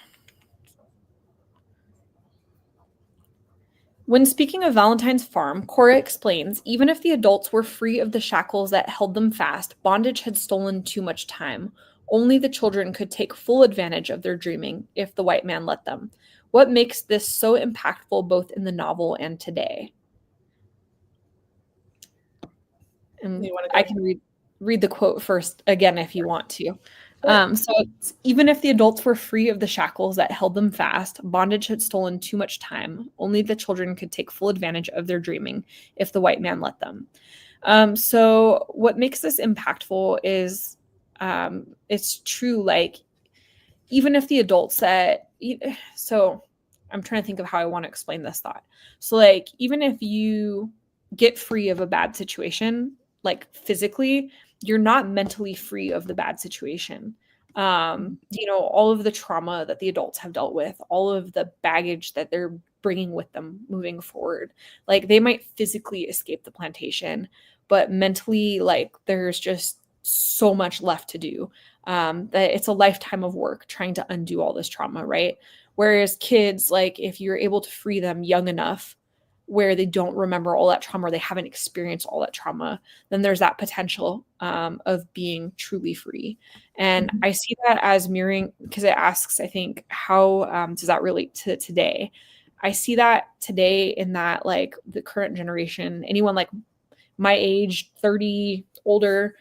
When speaking of Valentine's farm, Cora explains even if the adults were free of the shackles that held them fast, bondage had stolen too much time. Only the children could take full advantage of their dreaming if the white man let them. What makes this so impactful both in the novel and today? And You want to I go? can read the quote first again if you want to. So it's, even if the adults were free of the shackles that held them fast, bondage had stolen too much time. Only the children could take full advantage of their dreaming if the white man let them. So what makes this impactful is it's true. Like even if the adults said, so I'm trying to think of how I want to explain this thought. So like even if you get free of a bad situation, like physically, you're not mentally free of the bad situation. All of the trauma that the adults have dealt with, all of the baggage that they're bringing with them moving forward, like they might physically escape the plantation, but mentally, like there's just so much left to do, that it's a lifetime of work trying to undo all this trauma, right? Whereas kids, like if you're able to free them young enough where they don't remember all that trauma or they haven't experienced all that trauma, then there's that potential of being truly free. And Mhm. I see that as mirroring because it asks, I think, how does that relate to today? I see that today in that like the current generation, anyone like my age, 30, older,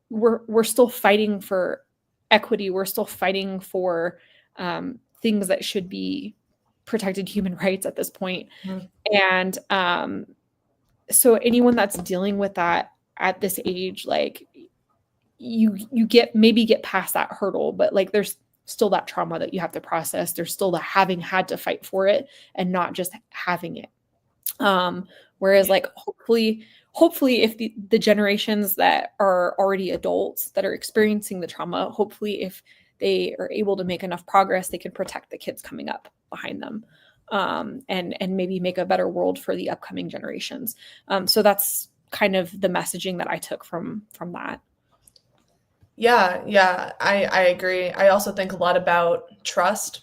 we're still fighting for equity. We're still fighting for things that should be protected human rights at this point. Mhm. And so anyone that's dealing with that at this age, like you get past that hurdle, but like there's still that trauma that you have to process. There's still the having had to fight for it and not just having it. Whereas Yeah. like hopefully if the generations that are already adults that are experiencing the trauma, hopefully if they are able to make enough progress, they can protect the kids coming up behind them, and maybe make a better world for the upcoming generations. So that's kind of the messaging that I took from that. Yeah, yeah, I agree. I also think a lot about trust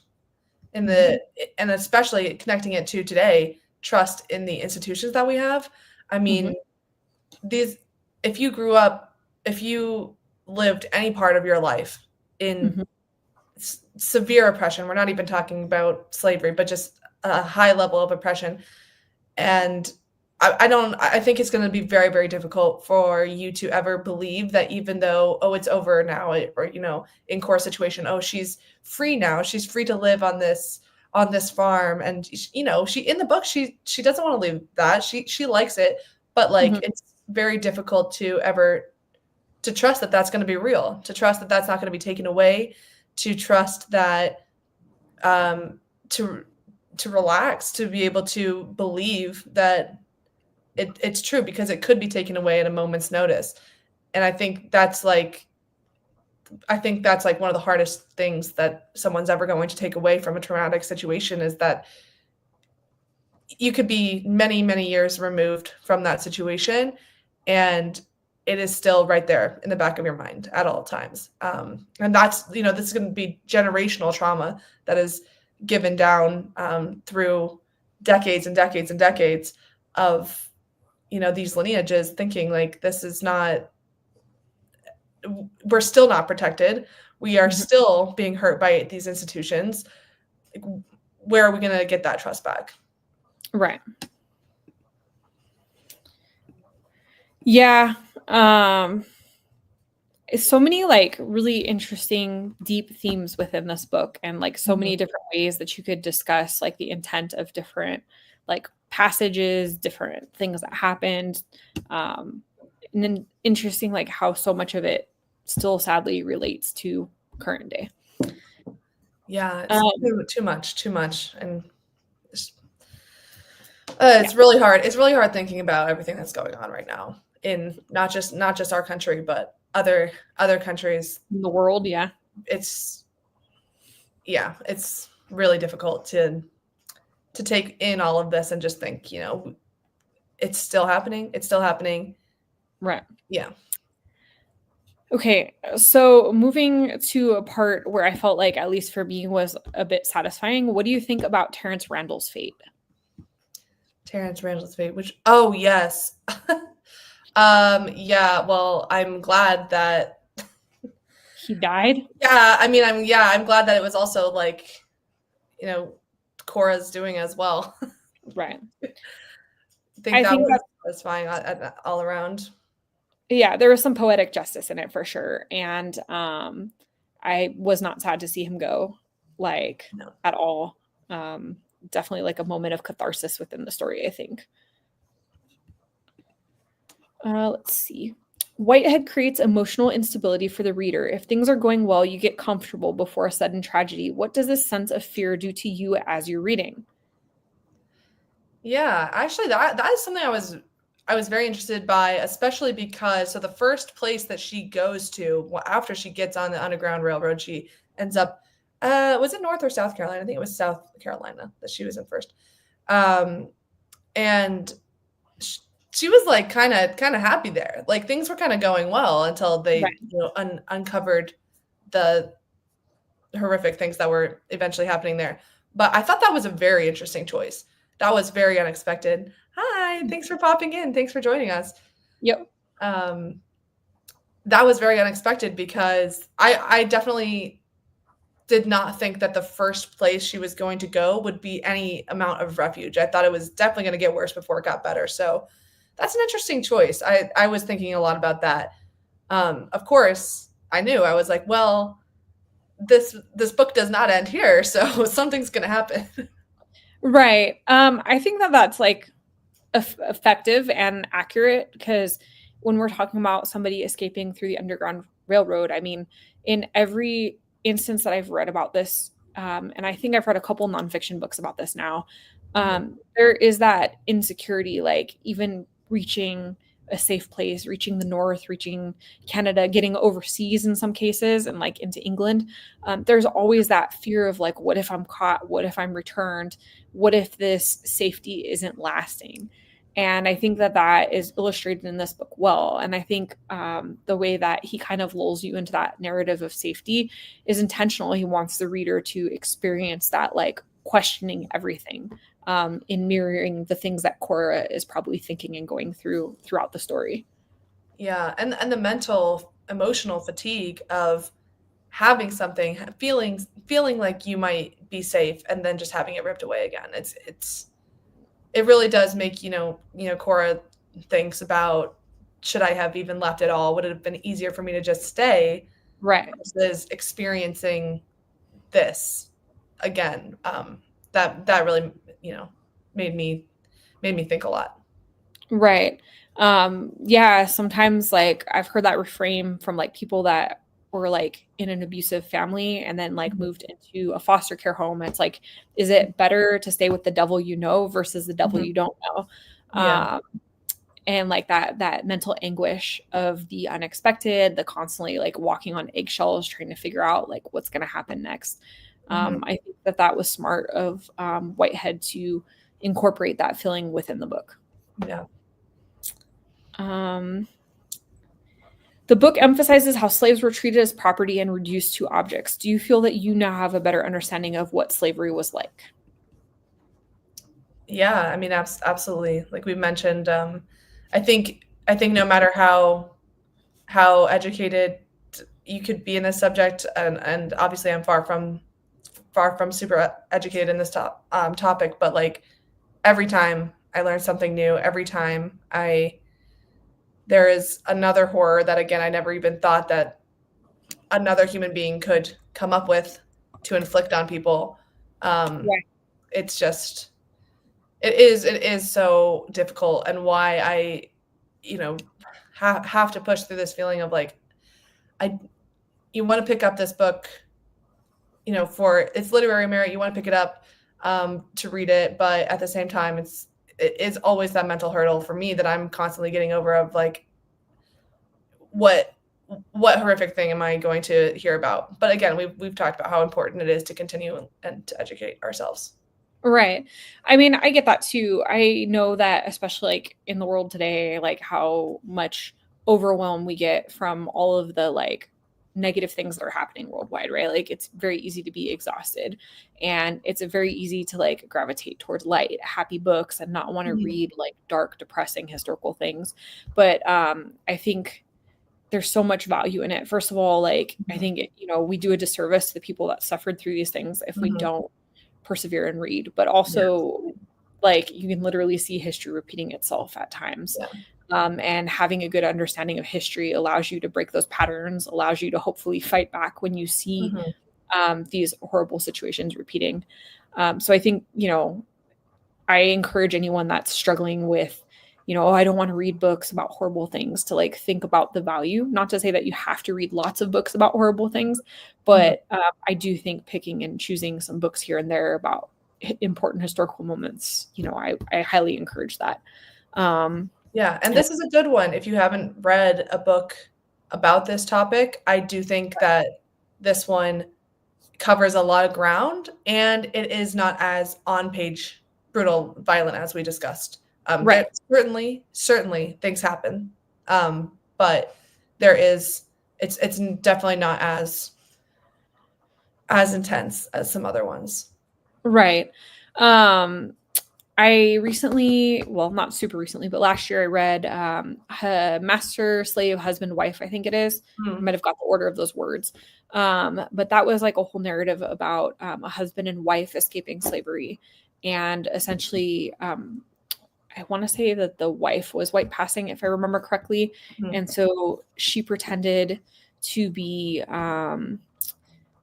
in Mhm. the and especially connecting it to today, trust in the institutions that we have. I mean, Mm-hmm. if you lived any part of your life in Mm-hmm. severe oppression, we're not even talking about slavery, but just a high level of oppression. And I think it's going to be very, very difficult for you to ever believe that even though, oh, it's over now, or, in Cora's situation, oh, she's free now. She's free to live on this farm. And, she, in the book, she doesn't want to leave that. She likes it, but like, Mm-hmm. it's very difficult to trust that that's going to be real, to trust that that's not going to be taken away, to trust that, to relax, to be able to believe that it's true, because it could be taken away at a moment's notice. And I think that's like one of the hardest things that someone's ever going to take away from a traumatic situation, is that you could be many, many years removed from that situation, and it is still right there in the back of your mind at all times. And that's, this is going to be generational trauma that is given down through decades and decades and decades of, these lineages, thinking like, this is not, we're still not protected. We are still being hurt by these institutions. Where are we going to get that trust back? Right. Yeah. So many like really interesting, deep themes within this book, and like so many different ways that you could discuss like the intent of different like passages, different things that happened. And then interesting like how so much of it still sadly relates to current day. Yeah, it's too much. And it's really hard. It's really hard thinking about everything that's going on right now in not just our country, but other countries in the world. Yeah. It's really difficult to take in all of this and just think, it's still happening. It's still happening. Right. Yeah. Okay, so moving to a part where I felt like, at least for me, was a bit satisfying. What do you think about Terrence Randall's fate? Terrence Randall's fate, oh yes. Yeah, well, I'm glad that he died. Yeah, I mean, I'm glad that it was also like, Cora's doing as well. Right. I think that was satisfying all around. Yeah, there was some poetic justice in it for sure. And I was not sad to see him go, like, at all. Definitely like a moment of catharsis within the story, I think. Let's see. Whitehead creates emotional instability for the reader. If things are going well, you get comfortable before a sudden tragedy. What does this sense of fear do to you as you're reading? Yeah, actually, that is something I was very interested by, especially because, so the first place that she goes to after she gets on the Underground Railroad, she ends up, was it North or South Carolina? I think it was South Carolina that she was in first. And she was like kind of happy there. Like things were kind of going well until they uncovered the horrific things that were eventually happening there. But I thought that was a very interesting choice. That was very unexpected. Hi, thanks for popping in. Thanks for joining us. Yep. That was very unexpected, because I definitely did not think that the first place she was going to go would be any amount of refuge. I thought it was definitely going to get worse before it got better. So that's an interesting choice. I was thinking a lot about that. Of course, I knew. I was like, well, this book does not end here, so something's going to happen. Right. I think that that's like effective and accurate, because when we're talking about somebody escaping through the Underground Railroad, I mean, in every instance that I've read about this, and I think I've read a couple nonfiction books about this now, there is that insecurity, like even reaching a safe place, reaching the North, reaching Canada, getting overseas in some cases, and like into England. There's always that fear of like, what if I'm caught? What if I'm returned? What if this safety isn't lasting? And I think that that is illustrated in this book well. And I think the way that he kind of lulls you into that narrative of safety is intentional. He wants the reader to experience that like questioning everything. in mirroring the things that Cora is probably thinking and going through throughout the story. Yeah, and the mental, emotional fatigue of having something, feeling like you might be safe, and then just having it ripped away again. It really does make Cora thinks about, should I have even left at all? Would it have been easier for me to just stay Right. versus experiencing this again? That really made me think a lot. Right. Yeah, sometimes like I've heard that refrain from like people that were like in an abusive family and then like moved into a foster care home. It's like, is it better to stay with the devil you know versus the devil Mhm. you don't know? Yeah. And like that mental anguish of the unexpected, the constantly like walking on eggshells, trying to figure out like what's going to happen next. Mhm. I think that was smart of Whitehead to incorporate that feeling within the book. Yeah. Um, the book emphasizes how slaves were treated as property and reduced to objects. Do you feel that you now have a better understanding of what slavery was like? Yeah, I mean, absolutely. Like we mentioned, I think no matter how educated you could be in this subject, and obviously I'm far from super educated in this topic, but like every time I learn something new, every time there is another horror that again I never even thought that another human being could come up with to inflict on people. Um, Right. it's just it is so difficult, and why I you know have to push through this feeling of like, I you want to pick up this book, for its literary merit, you want to pick it up to read it, but at the same time it is always that mental hurdle for me that I'm constantly getting over of like, what what horrific thing am I going to hear about? But again, we've talked about how important it is to continue and to educate ourselves. Right. I mean, I get that too. I know that especially like in the world today, like how much overwhelm we get from all of the like negative things that are happening worldwide, right? Like it's very easy to be exhausted and it's very easy to like gravitate towards light, happy books and not want to Mhm. read like dark, depressing historical things. But I think there's so much value in it. First of all, like I Mhm. think we do a disservice to the people that suffered through these things if we Mhm. don't persevere and read, but Yeah. also like you can literally see history repeating itself at times. Yeah. And having a good understanding of history allows you to break those patterns, allows you to hopefully fight back when you see Mhm. these horrible situations repeating. So I think, I encourage anyone that's struggling with, oh, I don't want to read books about horrible things to like think about the value. Not to say that you have to read lots of books about horrible things, Mhm. but I do think picking and choosing some books here and there about important historical moments, I highly encourage that. Um, Yeah, and this is a good one if you haven't read a book about this topic. I do think that this one covers a lot of ground, and it is not as on-page brutal, violent as we discussed. There right. certainly things happen, but there is it's definitely not as intense as some other ones. Right. Um, I recently, well, not super recently, but last year I read Master, Slave, Husband, Wife, I think it is. I Mhm. might have got the order of those words. But that was like a whole narrative about a husband and wife escaping slavery. And essentially, I want to say that the wife was white passing, if I remember correctly. Mhm. And so she pretended to be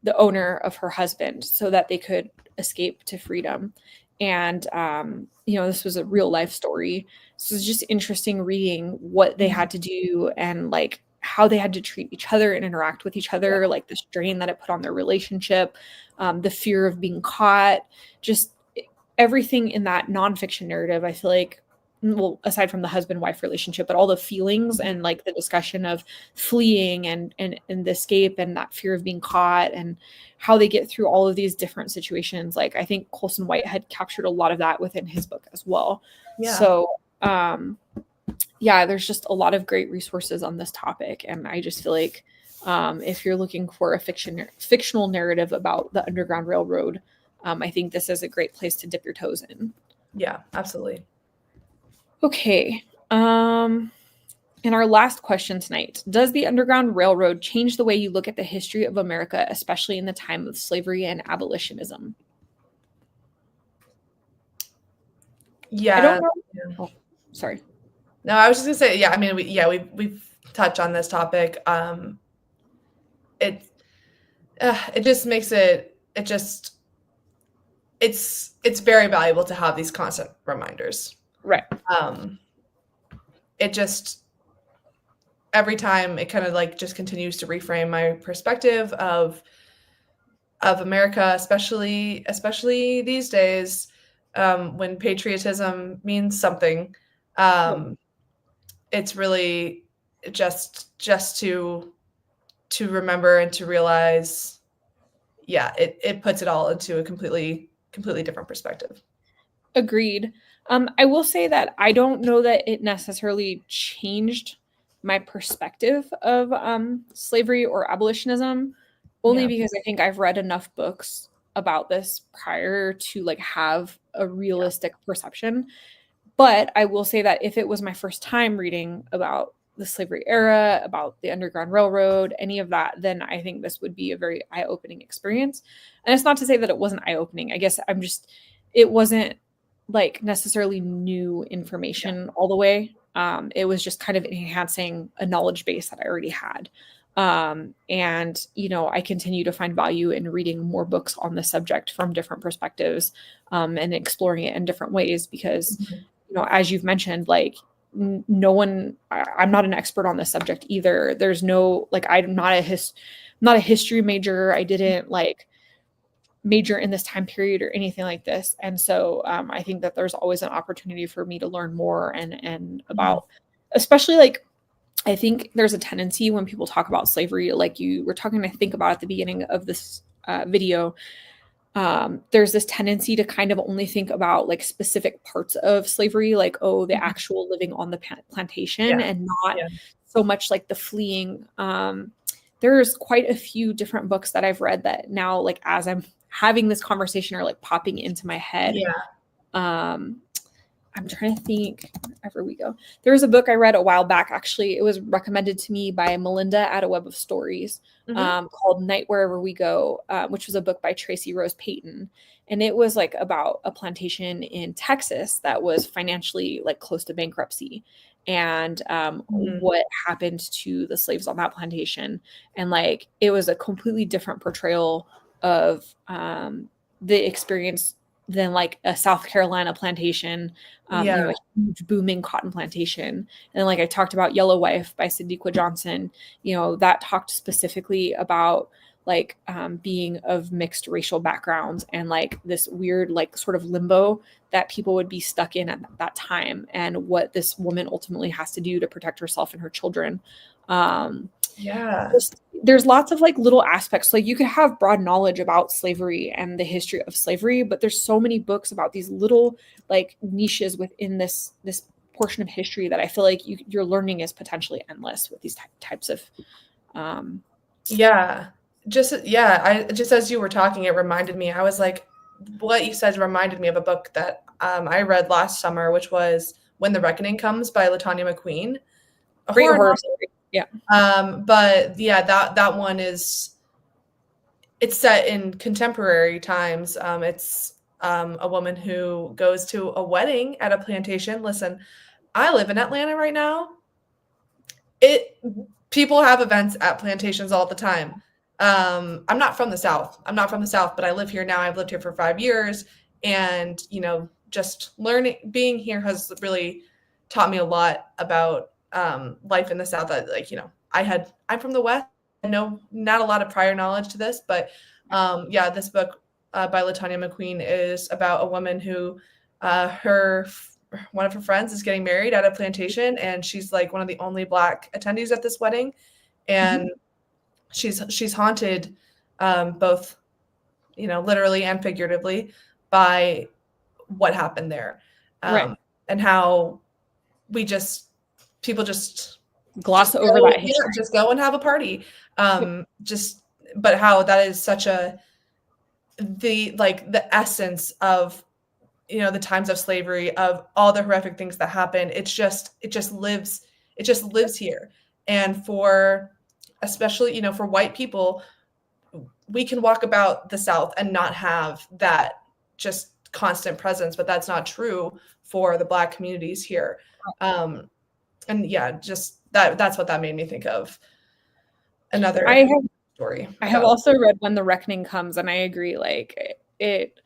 the owner of her husband so that they could escape to freedom. And this was a real life story. So it's just interesting reading what they Mhm. had to do and like how they had to treat each other and interact with each Yeah. other, like the strain that it put on their relationship, the fear of being caught, just everything in that nonfiction narrative. I feel like, well, aside from the husband wife relationship, but all the feelings Mhm. and like the discussion of fleeing and the escape and that fear of being caught and how they get through all of these different situations. Like I think Colson Whitehead captured a lot of that within his book as well. Yeah. So yeah, there's just a lot of great resources on this topic, and I just feel like if you're looking for a fictional narrative about the Underground Railroad, I think this is a great place to dip your toes in. Yeah, absolutely. Okay. And our last question tonight. Does the Underground Railroad change the way you look at the history of America, especially in the time of slavery and abolitionism? I don't Yeah. know. Oh, sorry. No, I was just gonna say, yeah, I mean, we've touched on this topic. It it just makes it just it's very valuable to have these constant reminders. Right. Um, it just every time it kind of like just continues to reframe my perspective of America, especially these days, when patriotism means something. Um, it's really just to remember and to realize, yeah, it puts it all into a completely different perspective. Agreed. I will say that I don't know that it necessarily changed my perspective of slavery or abolitionism, only Yeah. because I think I've read enough books about this prior to like have a Yeah. realistic perception. But I will say that if it was my first time reading about the slavery era, about the Underground Railroad, any of that, then I think this would be a very eye opening experience. And it's not to say that it wasn't eye opening. I guess it wasn't like necessarily new Yeah. information all the way. It was just kind of enhancing a knowledge base that I already had. And, I continue to find value in reading more books on the subject from different perspectives, and exploring it in different ways because Mhm. as you've mentioned, like no one, I'm not an expert on this subject either. There's no, like, I'm not a history major. I didn't like major in this time period or anything like this. And so I think that there's always an opportunity for me to learn more and Mhm. about, especially like, I think there's a tendency when people talk about slavery, like you were talking, I think about at the beginning of this video, there's this tendency to kind of only think about like specific parts of slavery, like, oh, the Mhm. actual living on the plantation Yeah. and not Yeah. so much like the fleeing. There's quite a few different books that I've read that now, like, as I'm having this conversation, are like popping into my head. Yeah. Um, I'm trying to think wherever we go. There was a book I read a while back, actually. It was recommended to me by Melinda at A Web of Stories, Mhm. called Night Wherever We Go, which was a book by Tracy Rose Payton. And it was like about a plantation in Texas that was financially like close to bankruptcy, and Mhm. what happened to the slaves on that plantation. And like it was a completely different portrayal of the experience than like a South Carolina plantation, Yeah. a huge booming cotton plantation. And like I talked about Yellow Wife by Sadiqa Johnson, that talked specifically about like being of mixed racial backgrounds and like this weird like sort of limbo that people would be stuck in at that time, and what this woman ultimately has to do to protect herself and her children. um, Yeah. there's lots of like little aspects, like you could have broad knowledge about slavery and the history of slavery, but there's so many books about these little like niches within this portion of history that I feel like your learning is potentially endless with these types of um Yeah. Yeah, I just as you were talking, it reminded me. I was like, what you said reminded me of a book that I read last summer, which was When the Reckoning Comes by Latanya McQueen. A great horror horror story. Yeah. but yeah, that one it's set in contemporary times. It's a woman who goes to a wedding at a plantation. Listen, I live in Atlanta right now. It People have events at plantations all the time. I'm not from the South. I'm not from the South, but I live here now. I've lived here for 5 years, and just learning, being here has really taught me a lot about life in the South. Like I'm from the West. I know not a lot of prior knowledge to this, but yeah, this book by Latanya McQueen is about a woman who her one of her friends is getting married at a plantation, and she's like one of the only Black attendees at this wedding, Mhm. and she's haunted, both literally and figuratively, by what happened there, Right. and how we just people just Gloss over go, that yeah, history. just go and have a party, Yep. just but how that is such a the essence of the times of slavery, of all the horrific things that happen. It just lives here. And for, especially, for white people, we can walk about the South and not have that just constant presence, but that's not true for the Black communities here. And yeah, just that's what that made me think of. Another story. I have also read When the Reckoning Comes, and I agree, like it,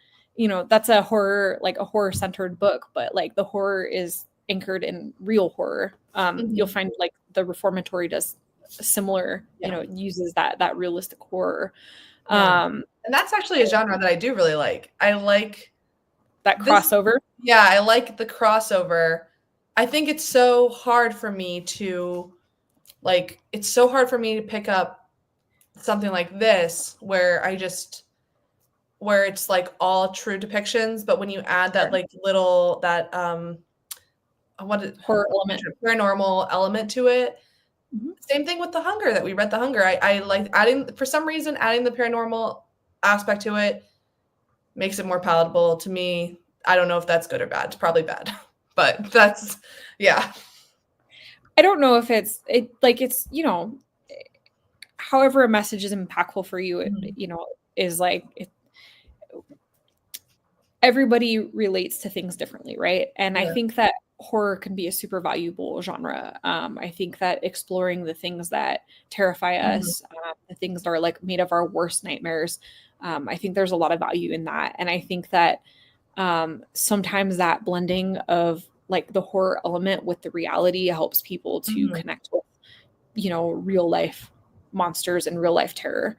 that's a horror, like a horror centered book, but like the horror is anchored in real horror. You'll find like the Reformatory does similar, uses that realistic horror. And that's actually a genre that I do really like. I like that crossover. Yeah, I like the crossover. I think it's so hard for me to pick up something like this where it's like all true depictions, but when you add that like little horror element, paranormal element to it. Same thing with The Hunger, that we read The Hunger. I like adding the paranormal aspect to it makes it more palatable to me. I don't know if that's good or bad. It's probably bad, but that's, yeah. I don't know if it's however a message is impactful for you, it, is like, everybody relates to things differently, right? And I think that horror can be a super valuable genre. I think that exploring the things that terrify us, the things that are like made of our worst nightmares, I think there's a lot of value in that. And I think that sometimes that blending of like the horror element with the reality helps people to connect with, real life monsters and real life terror.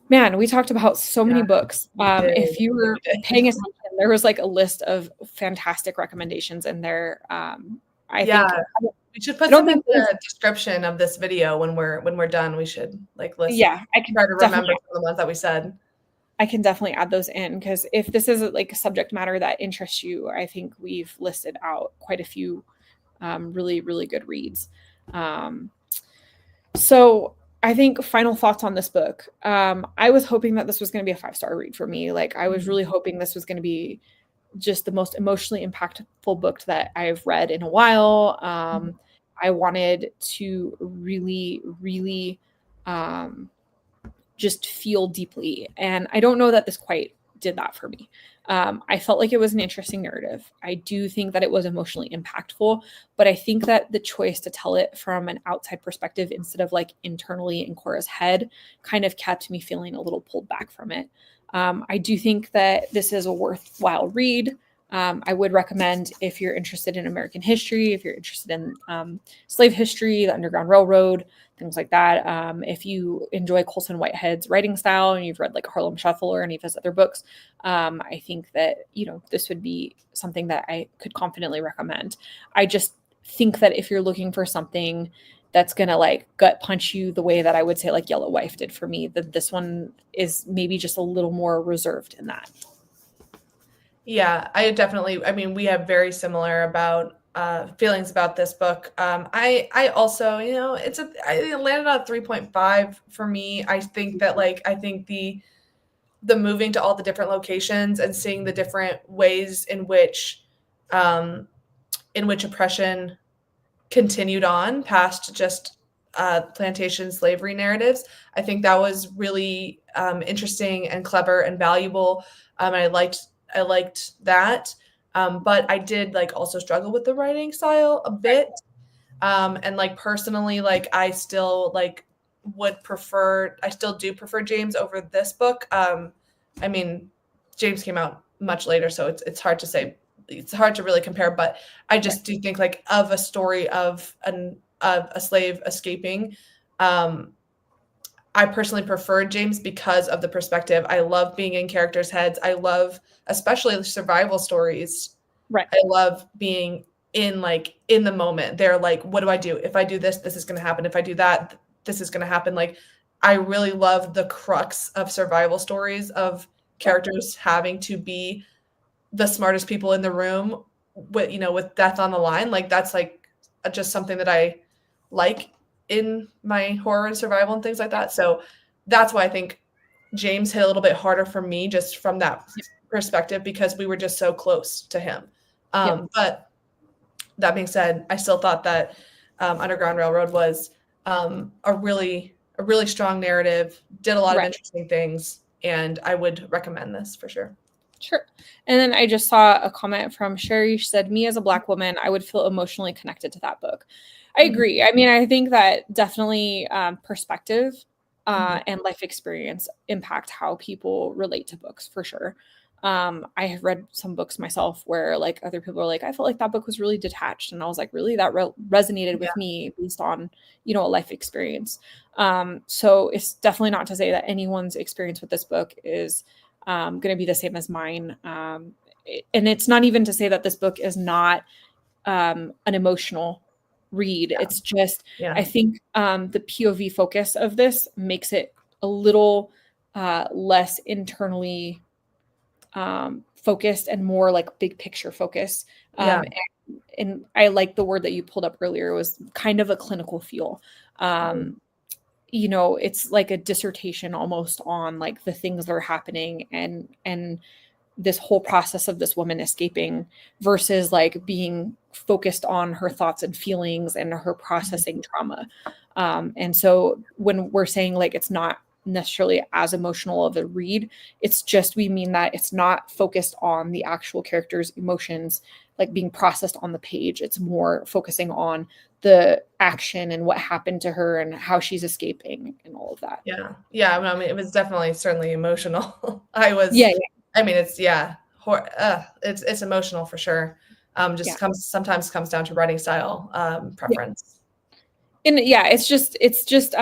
Man, we talked about so many books. If you were paying attention, there was like a list of fantastic recommendations in there. I think we should put them in the description of this video when we're done. We should like list. Yeah, I can try to remember the ones that we said. I can definitely add those in, because if this is like a subject matter that interests you, I think we've listed out quite a few really, really good reads. So I think final thoughts on this book. I was hoping that this was going to be a 5-star read for me. Like I was really hoping this was going to be just the most emotionally impactful book that I've read in a while. I wanted to really, really just feel deeply. And I don't know that this quite did that for me. I felt like it was an interesting narrative. I do think that it was emotionally impactful, but I think that the choice to tell it from an outside perspective instead of like internally in Cora's head kind of kept me feeling a little pulled back from it. I do think that this is a worthwhile read. I would recommend, if you're interested in American history, if you're interested in slave history, the Underground Railroad, things like that. If you enjoy Colson Whitehead's writing style and you've read like Harlem Shuffle or any of his other books, I think that, this would be something that I could confidently recommend. I just think that if you're looking for something that's going to like gut punch you the way that I would say like Yellow Wife did for me, that this one is maybe just a little more reserved in that. Yeah, I mean, we have very similar feelings about this book. I also, I landed on 3.5 for me. I think that the moving to all the different locations and seeing the different ways in which oppression continued on past just plantation slavery narratives. I think that was really interesting and clever and valuable. I liked that. But I did also struggle with the writing style a bit. And personally, I still do prefer James over this book. I mean, James came out much later, so it's hard to say. It's hard to really compare, but I just do think of a story of a slave escaping. I personally prefer James because of the perspective. I love being in characters' heads. I love, especially survival stories. Right. I love being in the moment. They're like, what do I do? If I do this, this is going to happen. If I do that, this is going to happen. I really love the crux of survival stories of characters having to be the smartest people in the room with death on the line. That's just something that I like in my horror and survival and things like that. So that's why I think James hit a little bit harder for me, just from that perspective because we were just so close to him. Yep. But that being said, I still thought that Underground Railroad was a really strong narrative, did a lot of Right. interesting things, and I would recommend this for sure. Sure. And then I just saw a comment from Sherry. She said, me as a Black woman, I would feel emotionally connected to that book. I agree. I mean, I think that definitely perspective and life experience impact how people relate to books for sure. I have read some books myself where like other people are like, I felt like that book was really detached. And I was like, really, that resonated with me based on, you know, a life experience. So it's definitely not to say that anyone's experience with this book is going to be the same as mine. And it's not even to say that this book is not an emotional read. It's just, I think the POV focus of this makes it a little less internally focused and more like big picture focus. And I like the word that you pulled up earlier was kind of a clinical feel. You know, it's like a dissertation almost on like the things that are happening and this whole process of this woman escaping versus like being focused on her thoughts and feelings and her processing trauma. And so when we're saying like it's not necessarily as emotional of a read, it's just we mean that it's not focused on the actual character's emotions like being processed on the page. It's more focusing on the action and what happened to her and how she's escaping and all of that. Yeah. I mean, it was definitely certainly emotional. I mean, it's it's emotional for sure. Sometimes comes down to writing style preference. And it's just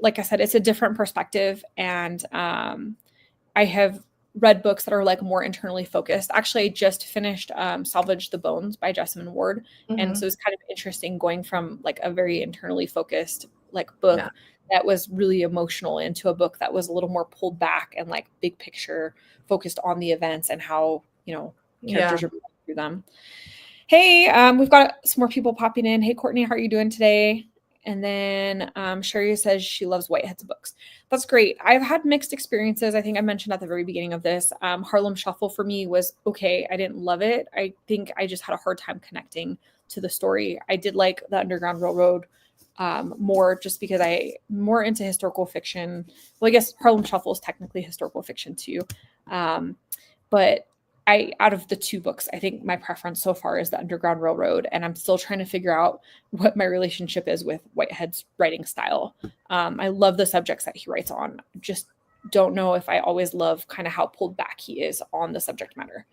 like I said, it's a different perspective. And I have read books that are like more internally focused. Actually, I just finished Salvage the Bones by Jessamine Ward. And so it's kind of interesting going from like a very internally focused like book that was really emotional into a book that was a little more pulled back and like big picture focused on the events and how, you know, characters are moving through them. Hey, we've got some more people popping in. Hey, Courtney, how are you doing today? And then Sherry says she loves Whitehead's books. That's great. I've had mixed experiences. I think I mentioned at the very beginning of this. Harlem Shuffle for me was okay. I didn't love it. I think I just had a hard time connecting to the story. I did like the Underground Railroad more just because I'm more into historical fiction. Well, I guess Harlem Shuffle is technically historical fiction too. But out of the two books, I think my preference so far is the Underground Railroad, and I'm still trying to figure out what my relationship is with Whitehead's writing style. I love the subjects that he writes on. Just don't know if I always love kind of how pulled back he is on the subject matter.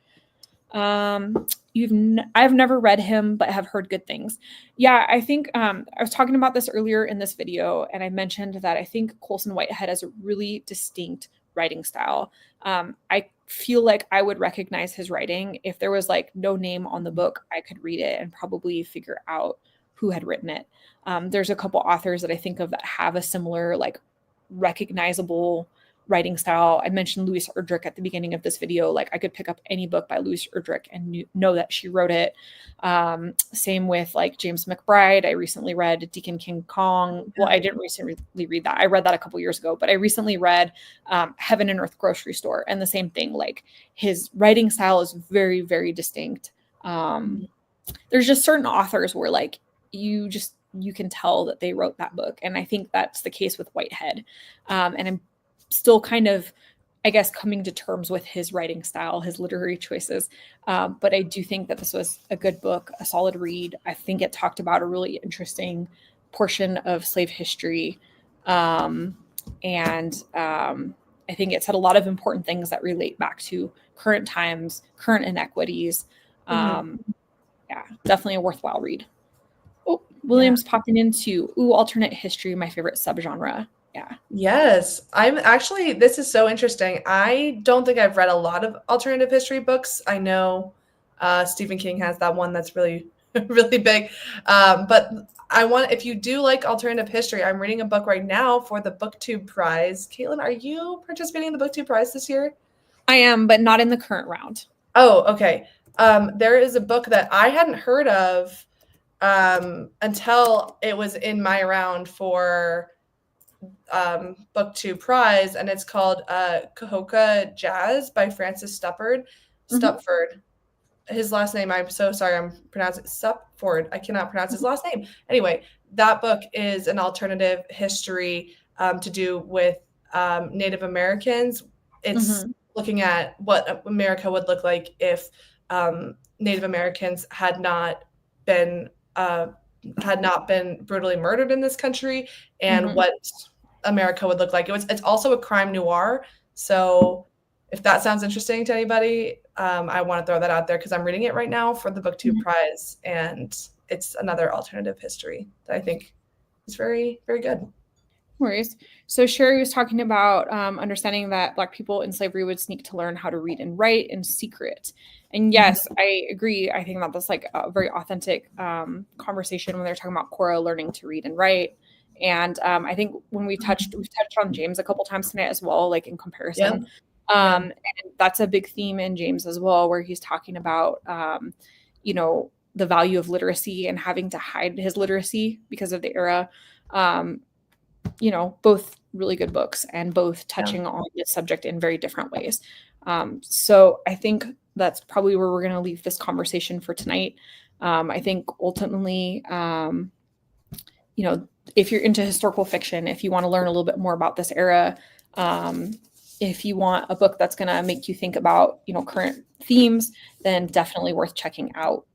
I've never read him, but have heard good things. Yeah, I think I was talking about this earlier in this video, and I mentioned that I think Colson Whitehead has a really distinct writing style. I feel like I would recognize his writing if there was like no name on the book. I could read it and probably figure out who had written it. There's a couple authors that I think of that have a similar like recognizable writing style. I mentioned Louise Erdrich at the beginning of this video. Like I could pick up any book by Louise Erdrich and know that she wrote it. Same with like James McBride. I recently read Deacon King Kong. Well, I didn't recently read that. I read that a couple years ago, but I recently read Heaven and Earth Grocery Store, and the same thing. Like his writing style is very, very distinct. There's just certain authors where like you can tell that they wrote that book, and I think that's the case with Whitehead. And I'm still kind of, I guess, coming to terms with his writing style, his literary choices. But I do think that this was a good book, a solid read. I think it talked about a really interesting portion of slave history. I think it said a lot of important things that relate back to current times, current inequities. Yeah, definitely a worthwhile read. Oh, William's popping into, alternate history, my favorite subgenre. Yeah. Yes. This is so interesting. I don't think I've read a lot of alternative history books. I know Stephen King has that one that's really, really big. But if you do like alternative history, I'm reading a book right now for the BookTube Prize. Caitlin, are you participating in the BookTube Prize this year? I am, but not in the current round. Oh, okay. There is a book that I hadn't heard of until it was in my round for book 2 prize, and it's called Cahokia Jazz by Francis Stupford. His last name, I'm so sorry, I'm pronouncing Stupford. I cannot pronounce his last name. Anyway, that book is an alternative history to do with Native Americans. It's looking at what America would look like if Native Americans had not been brutally murdered in this country, and what America would look like. It's also a crime noir. So if that sounds interesting to anybody, I want to throw that out there because I'm reading it right now for the book 2 prize, and it's another alternative history that I think is very, very good. No worries. So Sherry was talking about understanding that Black people in slavery would sneak to learn how to read and write in secret. And yes, I agree. I think that that's like a very authentic conversation when they're talking about Cora learning to read and write. And I think when we've touched on James a couple times tonight as well, like in comparison. And that's a big theme in James as well, where he's talking about, you know, the value of literacy and having to hide his literacy because of the era. You know, both really good books and both touching on this subject in very different ways. So I think that's probably where we're going to leave this conversation for tonight. I think ultimately, you know, if you're into historical fiction, if you want to learn a little bit more about this era, if you want a book that's going to make you think about, you know, current themes, then definitely worth checking out.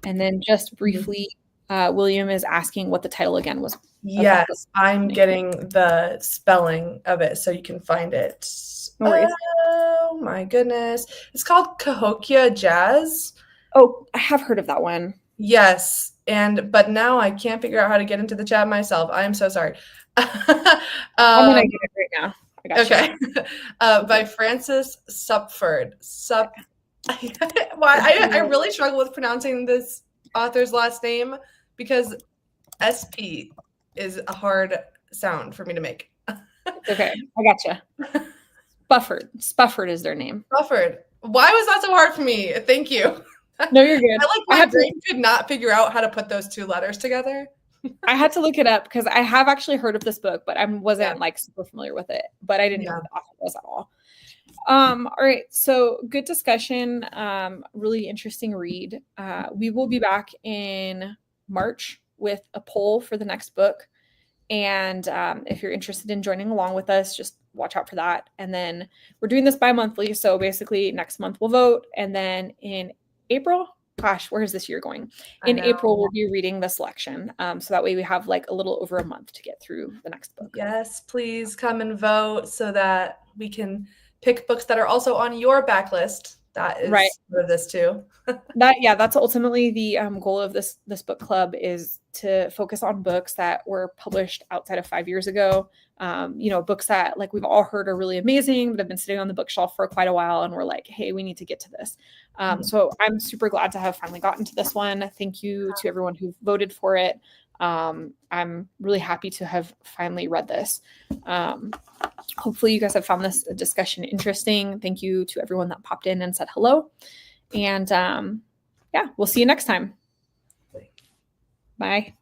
And then just briefly, William is asking what the title again was. Yes, I'm getting the spelling of it so you can find it. No worries. Oh my goodness. It's called Cahokia Jazz. Oh, I have heard of that one. Yes. But now I can't figure out how to get into the chat myself. I am so sorry. I'm going to get it right now. I got you. By Francis Stupford. I really struggle with pronouncing this author's last name because SP is a hard sound for me to make. Okay, I gotcha. Spufford is their name. Spufford. Why was that so hard for me? Thank you. No, you're good. My brain could not figure out how to put those 2 letters together. I had to look it up because I have actually heard of this book, but I wasn't like super familiar with it. But I didn't know who the author was at all. All right, so good discussion. Really interesting read. We will be back in March with a poll for the next book. And if you're interested in joining along with us, just watch out for that. And then we're doing this bi-monthly. So basically next month we'll vote. And then in April, gosh, where is this year going? In April, we'll be reading the selection. So that way we have like a little over a month to get through the next book. Yes, please come and vote so that we can pick books that are also on your backlist. That is right for this too. That's ultimately the goal of this book club, is to focus on books that were published outside of 5 years ago. You know, books that like we've all heard are really amazing, but have been sitting on the bookshelf for quite a while, and we're like, hey, we need to get to this. So I'm super glad to have finally gotten to this one. Thank you to everyone who voted for it. I'm really happy to have finally read this. Hopefully you guys have found this discussion interesting. Thank you to everyone that popped in and said hello. And yeah, we'll see you next time. Bye.